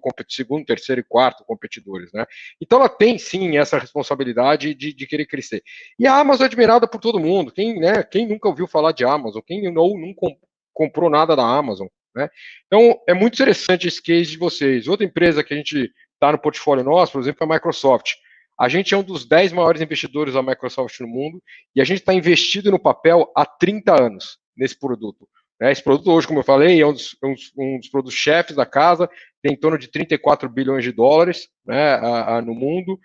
terceiro e quarto competidores. Né? Então ela tem sim essa responsabilidade de querer crescer. E a Amazon é admirada por todo mundo. Quem nunca ouviu falar de Amazon? Quem nunca comprou nada da Amazon? Né? Então, é muito interessante esse case de vocês. Outra empresa que a gente está no portfólio nosso, por exemplo, é a Microsoft. A gente é um dos 10 maiores investidores da Microsoft no mundo e a gente está investido no papel há 30 anos nesse produto. Esse produto hoje, como eu falei, é um dos produtos chefes da casa, tem em torno de 34 bilhões de dólares, né, no mundo.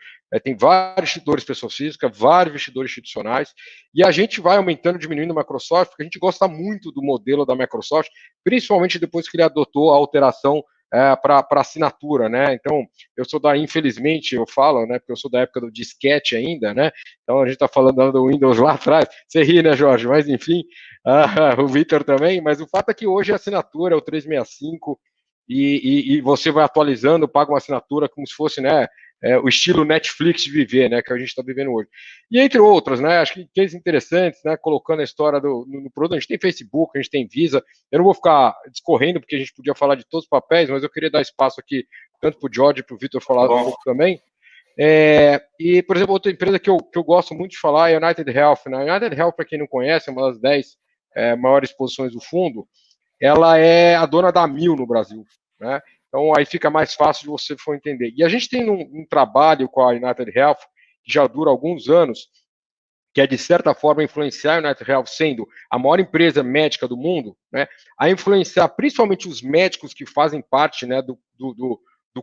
Tem vários investidores pessoas físicas, vários investidores institucionais, e a gente vai aumentando, diminuindo a Microsoft, porque a gente gosta muito do modelo da Microsoft, principalmente depois que ele adotou a alteração para assinatura, né? Então, infelizmente, eu falo, né? Porque eu sou da época do disquete ainda, né? Então a gente está falando do Windows lá atrás. Você ri, né, Jorge? Mas enfim, o Vitor também. Mas o fato é que hoje a assinatura é o 365 e você vai atualizando, paga uma assinatura como se fosse, né? O estilo Netflix de viver, né, que a gente está vivendo hoje. E entre outras, né, acho que cases interessantes, né, colocando a história no produto, a gente tem Facebook, a gente tem Visa, eu não vou ficar discorrendo, porque a gente podia falar de todos os papéis, mas eu queria dar espaço aqui, tanto para o George e para o Vitor falar um pouco também. E, por exemplo, outra empresa que eu gosto muito de falar é a United Health. Né? A United Health, para quem não conhece, é uma das 10 maiores posições do fundo, ela é a dona da Amil no Brasil, né? Então, aí fica mais fácil de você for entender. E a gente tem um trabalho com a United Health, que já dura alguns anos, que é, de certa forma, influenciar a United Health, sendo a maior empresa médica do mundo, né, a influenciar principalmente os médicos que fazem parte, né, do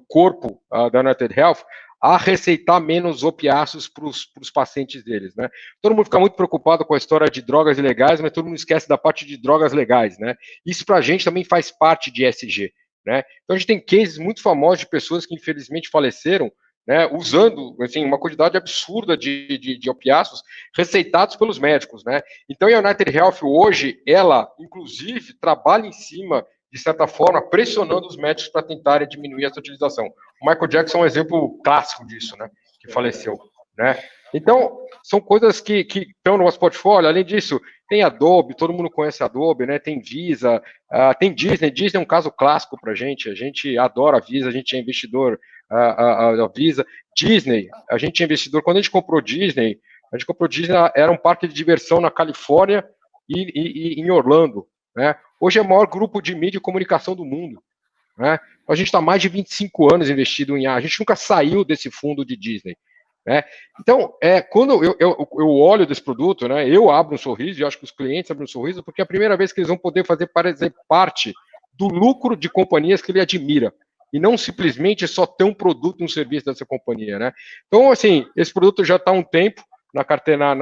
corpo da United Health, a receitar menos opiáceos para os pacientes deles, né? Todo mundo fica muito preocupado com a história de drogas ilegais, mas todo mundo esquece da parte de drogas legais, né? Isso para a gente também faz parte de ESG. Né? Então a gente tem cases muito famosos de pessoas que infelizmente faleceram, né, usando assim, uma quantidade absurda de opiáceos receitados pelos médicos. Né? Então a United Health hoje, ela inclusive trabalha em cima, de certa forma, pressionando os médicos para tentarem diminuir essa utilização. O Michael Jackson é um exemplo clássico disso, né, que faleceu. Né? Então, são coisas que estão no nosso portfólio. Além disso, tem Adobe, todo mundo conhece Adobe, né? Tem Visa, tem Disney. Disney é um caso clássico para a gente adora a Visa, a gente é investidor a Visa. Disney, a gente é investidor, quando a gente comprou Disney, A gente comprou Disney, era um parque de diversão na Califórnia e em Orlando, né? Hoje é o maior grupo de mídia e comunicação do mundo, né? A gente está há mais de 25 anos investido em A. A gente nunca saiu desse fundo de Disney, né? Então, quando eu olho desse produto, né, eu abro um sorriso, e acho que os clientes abrem um sorriso, porque é a primeira vez que eles vão poder fazer parte do lucro de companhias que ele admira, e não simplesmente só ter um produto, um serviço dessa companhia, né? Então, assim, esse produto já está há um tempo na carteira,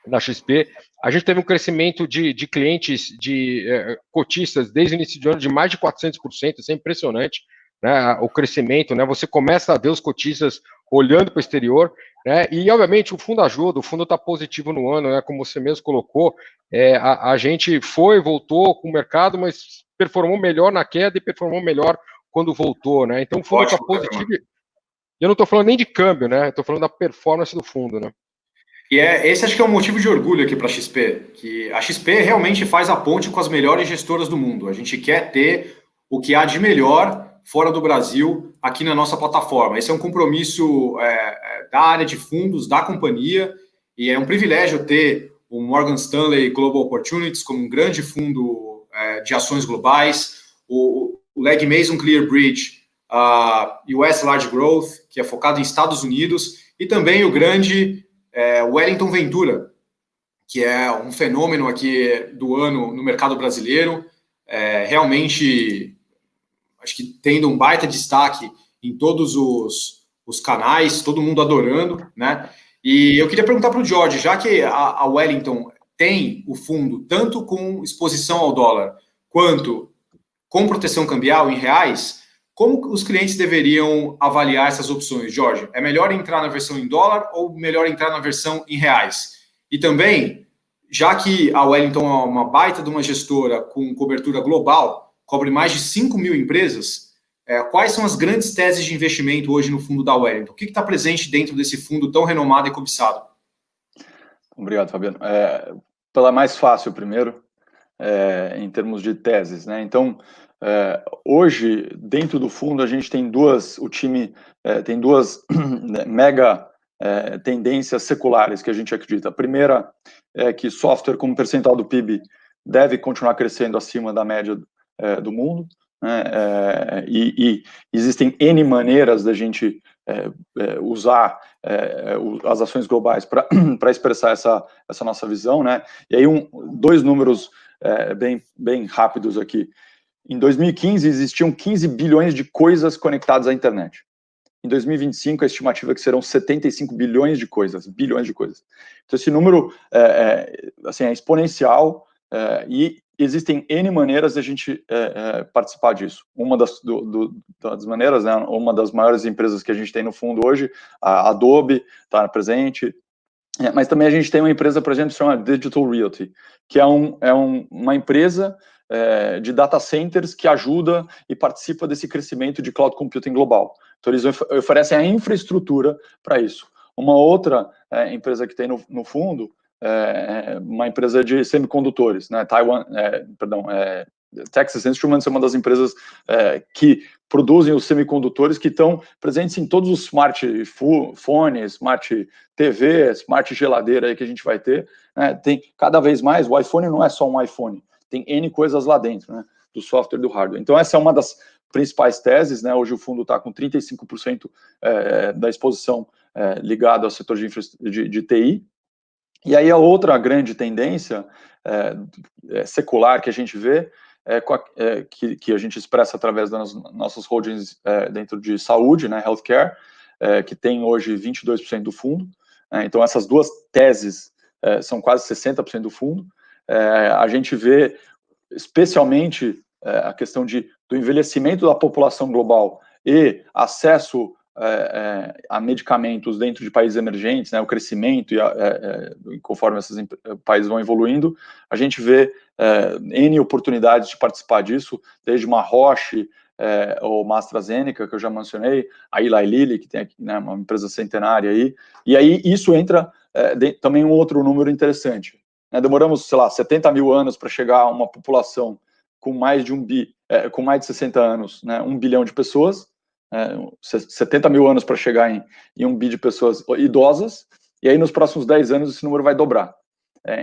na XP. A gente teve um crescimento de clientes, de cotistas, desde o início de ano, de mais de 400%, isso é impressionante, né, o crescimento, né? Você começa a ver os cotistas olhando para o exterior, né? E, obviamente, o fundo ajuda, o fundo está positivo no ano, né? Como você mesmo colocou, a gente voltou com o mercado, mas performou melhor na queda e performou melhor quando voltou, né? Então, o fundo está positivo. E eu não estou falando nem de câmbio, né? Estou falando da performance do fundo, né? E esse acho que é um motivo de orgulho aqui para a XP, que a XP realmente faz a ponte com as melhores gestoras do mundo. A gente quer ter o que há de melhor fora do Brasil aqui na nossa plataforma. Esse é um compromisso da área de fundos, da companhia, e é um privilégio ter o Morgan Stanley Global Opportunities como um grande fundo de ações globais, o Legg Mason ClearBridge US Large Growth, que é focado em Estados Unidos, e também o grande Wellington Ventura, que é um fenômeno aqui do ano no mercado brasileiro, realmente, acho que tendo um baita destaque em todos os canais, todo mundo adorando, né? E eu queria perguntar para o Jorge, já que a Wellington tem o fundo tanto com exposição ao dólar, quanto com proteção cambial em reais, como os clientes deveriam avaliar essas opções, Jorge? É melhor entrar na versão em dólar ou melhor entrar na versão em reais? E também, já que a Wellington é uma baita de uma gestora com cobertura global, cobre mais de 5 mil empresas, quais são as grandes teses de investimento hoje no fundo da Wellington? O que está presente dentro desse fundo tão renomado e cobiçado? Obrigado, Fabiano. Pela mais fácil primeiro, em termos de teses, né? Então, hoje, dentro do fundo, a gente tem o time tem duas mega tendências seculares que a gente acredita. A primeira é que software, como percentual do PIB, deve continuar crescendo acima da média do mundo, né? E existem N maneiras da gente usar as ações globais para expressar essa nossa visão, né? E aí, dois números bem rápidos aqui. Em 2015, existiam 15 bilhões de coisas conectadas à internet. Em 2025, a estimativa é que serão 75 bilhões de coisas, Então, esse número assim, é exponencial e existem N maneiras de a gente participar disso. Uma das maneiras, né, uma das maiores empresas que a gente tem no fundo hoje, a Adobe, está presente, mas também a gente tem uma empresa, por exemplo, chamada Digital Realty, que é uma empresa de data centers que ajuda e participa desse crescimento de cloud computing global. Então, eles oferecem a infraestrutura para isso. Uma outra empresa que tem no fundo uma empresa de semicondutores, né? Texas Instruments é uma das empresas que produzem os semicondutores que estão presentes em todos os smartphones, smart TV, smart geladeira aí que a gente vai ter, né? Tem cada vez mais, o iPhone não é só um iPhone, tem N coisas lá dentro, né? Do software e do hardware. Então, essa é uma das principais teses, né? Hoje o fundo está com 35% da exposição ligado ao setor de TI. E aí a outra grande tendência secular que a gente vê que a gente expressa através das nossas holdings dentro de saúde, né, healthcare, que tem hoje 22% do fundo. Então, essas duas teses são quase 60% do fundo. A gente vê, especialmente, a questão do envelhecimento da população global e acesso a medicamentos dentro de países emergentes, né, o crescimento e conforme esses países vão evoluindo, a gente vê N oportunidades de participar disso, desde uma Roche ou uma AstraZeneca, que eu já mencionei, a Eli Lilly, que tem aqui, né, uma empresa centenária aí, e aí isso entra também um outro número interessante. Né, demoramos, sei lá, 70 mil anos para chegar a uma população com mais de com mais de 60 anos, né, 1 bilhão de pessoas, 70 mil anos para chegar em 1 bi de pessoas idosas, e aí nos próximos 10 anos esse número vai dobrar.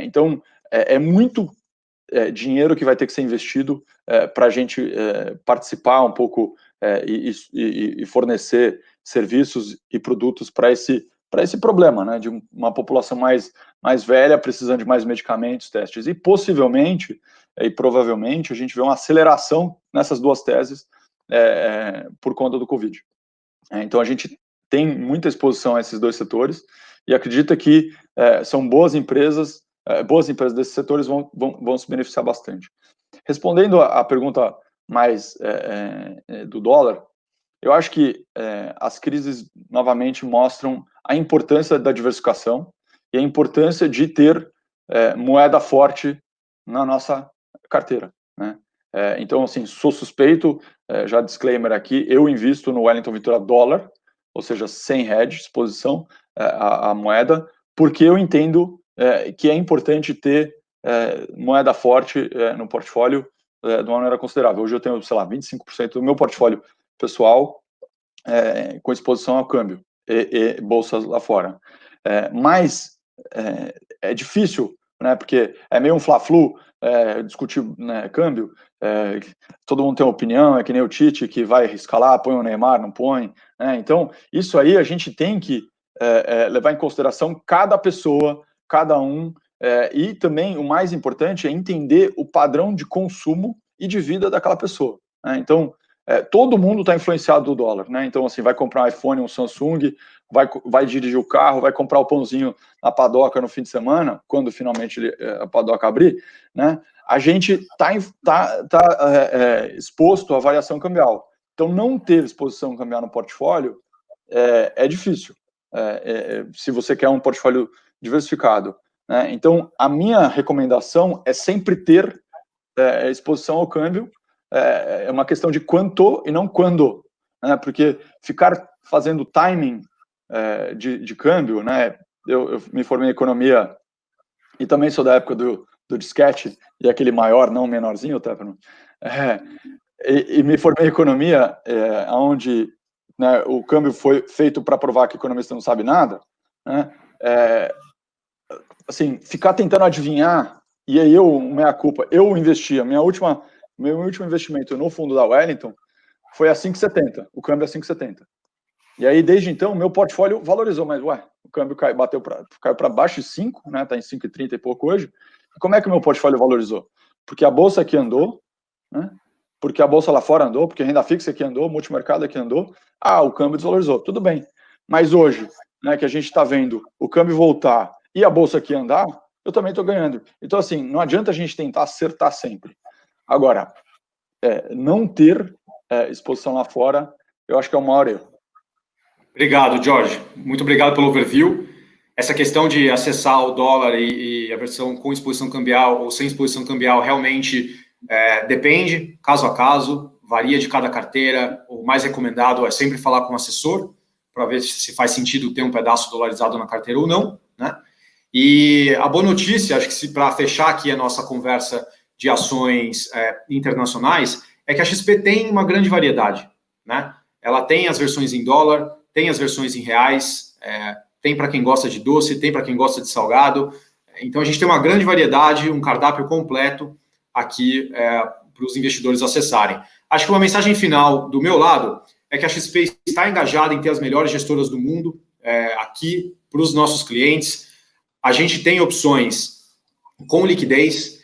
Então, é muito dinheiro que vai ter que ser investido para a gente participar um pouco e fornecer serviços e produtos para esse problema, né, de uma população mais velha, precisando de mais medicamentos, testes, e possivelmente, e provavelmente, a gente vê uma aceleração nessas duas teses por conta do Covid. Então, a gente tem muita exposição a esses dois setores, e acredita que são boas empresas desses setores vão se beneficiar bastante. Respondendo à pergunta mais do dólar, eu acho que as crises, novamente, mostram a importância da diversificação e a importância de ter moeda forte na nossa carteira, né? Então, assim, sou suspeito, já disclaimer aqui, eu invisto no Wellington Vitória dólar, ou seja, sem hedge, exposição à moeda, porque eu entendo que é importante ter moeda forte no portfólio de uma maneira considerável. Hoje eu tenho, sei lá, 25% do meu portfólio pessoal com exposição ao câmbio e bolsas lá fora. Mas é difícil, né, porque é meio um fla-flu discutir, né, câmbio, todo mundo tem uma opinião, é que nem o Tite, que vai escalar, põe o Neymar, não põe, né? Então, isso aí a gente tem que levar em consideração cada pessoa, cada um, e também o mais importante é entender o padrão de consumo e de vida daquela pessoa, né? Então, todo mundo está influenciado do dólar, né? Então, assim, vai comprar um iPhone, um Samsung, vai dirigir o carro, vai comprar o pãozinho na padoca no fim de semana, quando finalmente a padoca abrir, né? A gente está exposto à variação cambial. Então, não ter exposição cambial no portfólio é difícil, se você quer um portfólio diversificado, né? Então, a minha recomendação é sempre ter exposição ao câmbio. É uma questão de quanto e não quando, né? Porque ficar fazendo timing de câmbio, né? Eu me formei em economia e também sou da época do disquete, e aquele maior, não menorzinho, tá? E me formei em economia, onde, né, o câmbio foi feito para provar que o economista não sabe nada, né? Assim, ficar tentando adivinhar, e aí minha culpa, eu investia, meu último investimento no fundo da Wellington foi a 5,70, o câmbio é 5,70. E aí, desde então, meu portfólio valorizou, mas, o câmbio caiu para baixo de 5, né, tá em 5,30 e pouco hoje. E como é que o meu portfólio valorizou? Porque a bolsa aqui andou, né, porque a bolsa lá fora andou, porque a renda fixa aqui andou, o multimercado aqui andou, o câmbio desvalorizou, tudo bem. Mas hoje, né, que a gente está vendo o câmbio voltar e a bolsa aqui andar, eu também estou ganhando. Então, assim, não adianta a gente tentar acertar sempre. Agora, não ter exposição lá fora, eu acho que é o maior erro. Obrigado, Jorge. Muito obrigado pelo overview. Essa questão de acessar o dólar e a versão com exposição cambial ou sem exposição cambial realmente depende, caso a caso, varia de cada carteira. O mais recomendado é sempre falar com o assessor para ver se faz sentido ter um pedaço dolarizado na carteira ou não, né? E a boa notícia, acho que para fechar aqui a nossa conversa de ações internacionais, é que a XP tem uma grande variedade, né? Ela tem as versões em dólar, tem as versões em reais, tem para quem gosta de doce, tem para quem gosta de salgado. Então, a gente tem uma grande variedade, um cardápio completo aqui para os investidores acessarem. Acho que uma mensagem final do meu lado é que a XP está engajada em ter as melhores gestoras do mundo aqui para os nossos clientes. A gente tem opções com liquidez.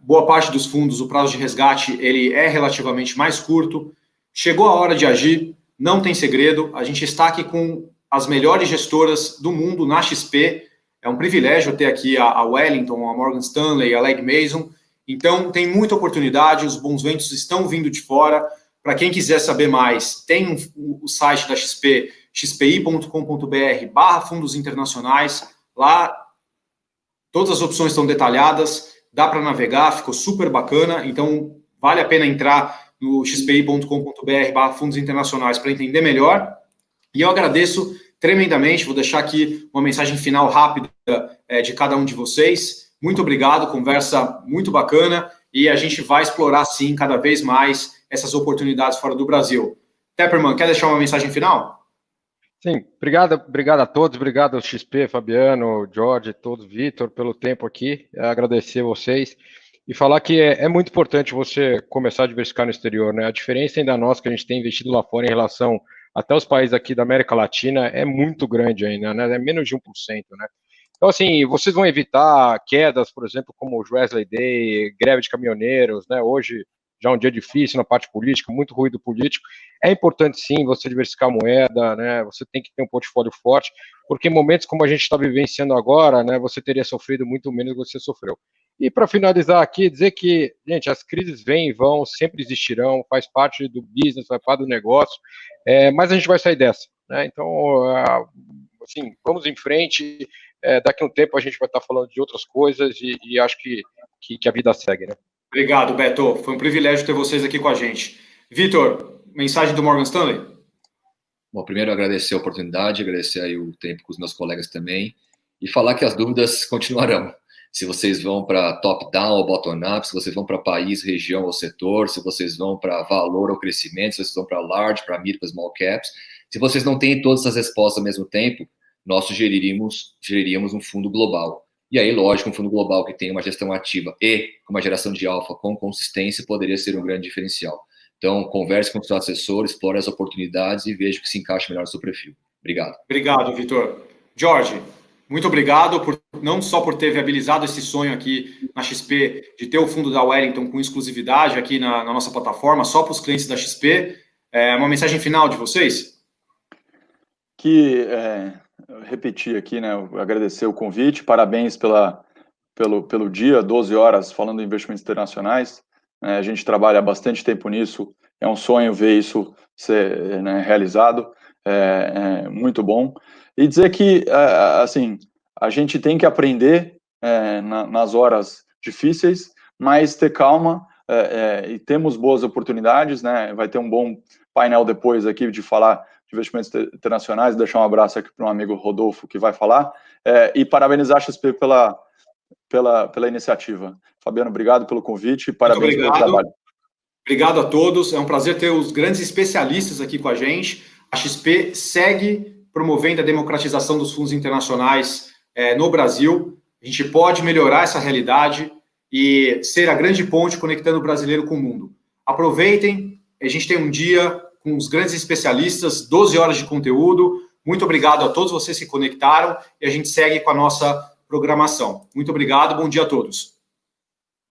Boa parte dos fundos, o prazo de resgate ele é relativamente mais curto. Chegou a hora de agir, não tem segredo. A gente está aqui com as melhores gestoras do mundo na XP. É um privilégio ter aqui a Wellington, a Morgan Stanley, a Legg Mason. Então, tem muita oportunidade, os bons ventos estão vindo de fora. Para quem quiser saber mais, tem o site da XP, xpi.com.br/fundos internacionais. Lá, todas as opções estão detalhadas, dá para navegar, ficou super bacana. Então, vale a pena entrar no xpi.com.br/fundos internacionais para entender melhor. E eu agradeço tremendamente, vou deixar aqui uma mensagem final rápida de cada um de vocês. Muito obrigado, conversa muito bacana, e a gente vai explorar, sim, cada vez mais essas oportunidades fora do Brasil. Tepperman, quer deixar uma mensagem final? Sim, obrigado a todos, obrigado ao XP, Fabiano, Jorge, todos, Vitor, pelo tempo aqui, agradecer vocês e falar que é muito importante você começar a diversificar no exterior, né? A diferença ainda nossa que a gente tem investido lá fora em relação até os países aqui da América Latina é muito grande ainda, né? É menos de 1%, né? Então, assim, vocês vão evitar quedas, por exemplo, como o Wesley Day, greve de caminhoneiros, né? Hoje já é um dia difícil na parte política, muito ruído político. É importante, sim, você diversificar a moeda, né? Você tem que ter um portfólio forte, porque em momentos como a gente está vivenciando agora, né? Você teria sofrido muito menos do que você sofreu. E para finalizar aqui, dizer que, gente, as crises vêm e vão, sempre existirão, faz parte do business, faz parte do negócio, mas a gente vai sair dessa, né? Então, assim, vamos em frente. Daqui a um tempo a gente vai estar falando de outras coisas e acho que a vida segue, né? Obrigado, Beto. Foi um privilégio ter vocês aqui com a gente. Vitor, mensagem do Morgan Stanley? Bom, primeiro agradecer a oportunidade, agradecer aí o tempo com os meus colegas também e falar que as dúvidas continuarão. Se vocês vão para top-down ou bottom-up, se vocês vão para país, região ou setor, se vocês vão para valor ou crescimento, se vocês vão para large, para mid, para small caps, se vocês não têm todas essas respostas ao mesmo tempo, nós sugeriríamos um fundo global. E aí, lógico, um fundo global que tem uma gestão ativa e uma geração de alfa com consistência poderia ser um grande diferencial. Então, converse com o seu assessor, explore as oportunidades e veja o que se encaixa melhor no seu perfil. Obrigado. Obrigado, Vitor. Jorge, muito obrigado não só por ter viabilizado esse sonho aqui na XP, de ter o fundo da Wellington com exclusividade aqui na nossa plataforma, só para os clientes da XP. Uma mensagem final de vocês? Repetir aqui, né, agradecer o convite, parabéns pelo dia, 12 horas falando de investimentos internacionais, a gente trabalha há bastante tempo nisso, é um sonho ver isso ser, né, realizado, muito bom, e dizer que, assim, a gente tem que aprender nas horas difíceis, mas ter calma, e temos boas oportunidades, né, vai ter um bom painel depois aqui de falar de investimentos internacionais, deixar um abraço aqui para um amigo Rodolfo que vai falar, e parabenizar a XP pela iniciativa. Fabiano, obrigado pelo convite e parabéns pelo trabalho. Obrigado a todos, é um prazer ter os grandes especialistas aqui com a gente. A XP segue promovendo a democratização dos fundos internacionais no Brasil. A gente pode melhorar essa realidade e ser a grande ponte conectando o brasileiro com o mundo. Aproveitem, a gente tem um dia com os grandes especialistas, 12 horas de conteúdo. Muito obrigado a todos vocês que conectaram e a gente segue com a nossa programação. Muito obrigado, bom dia a todos.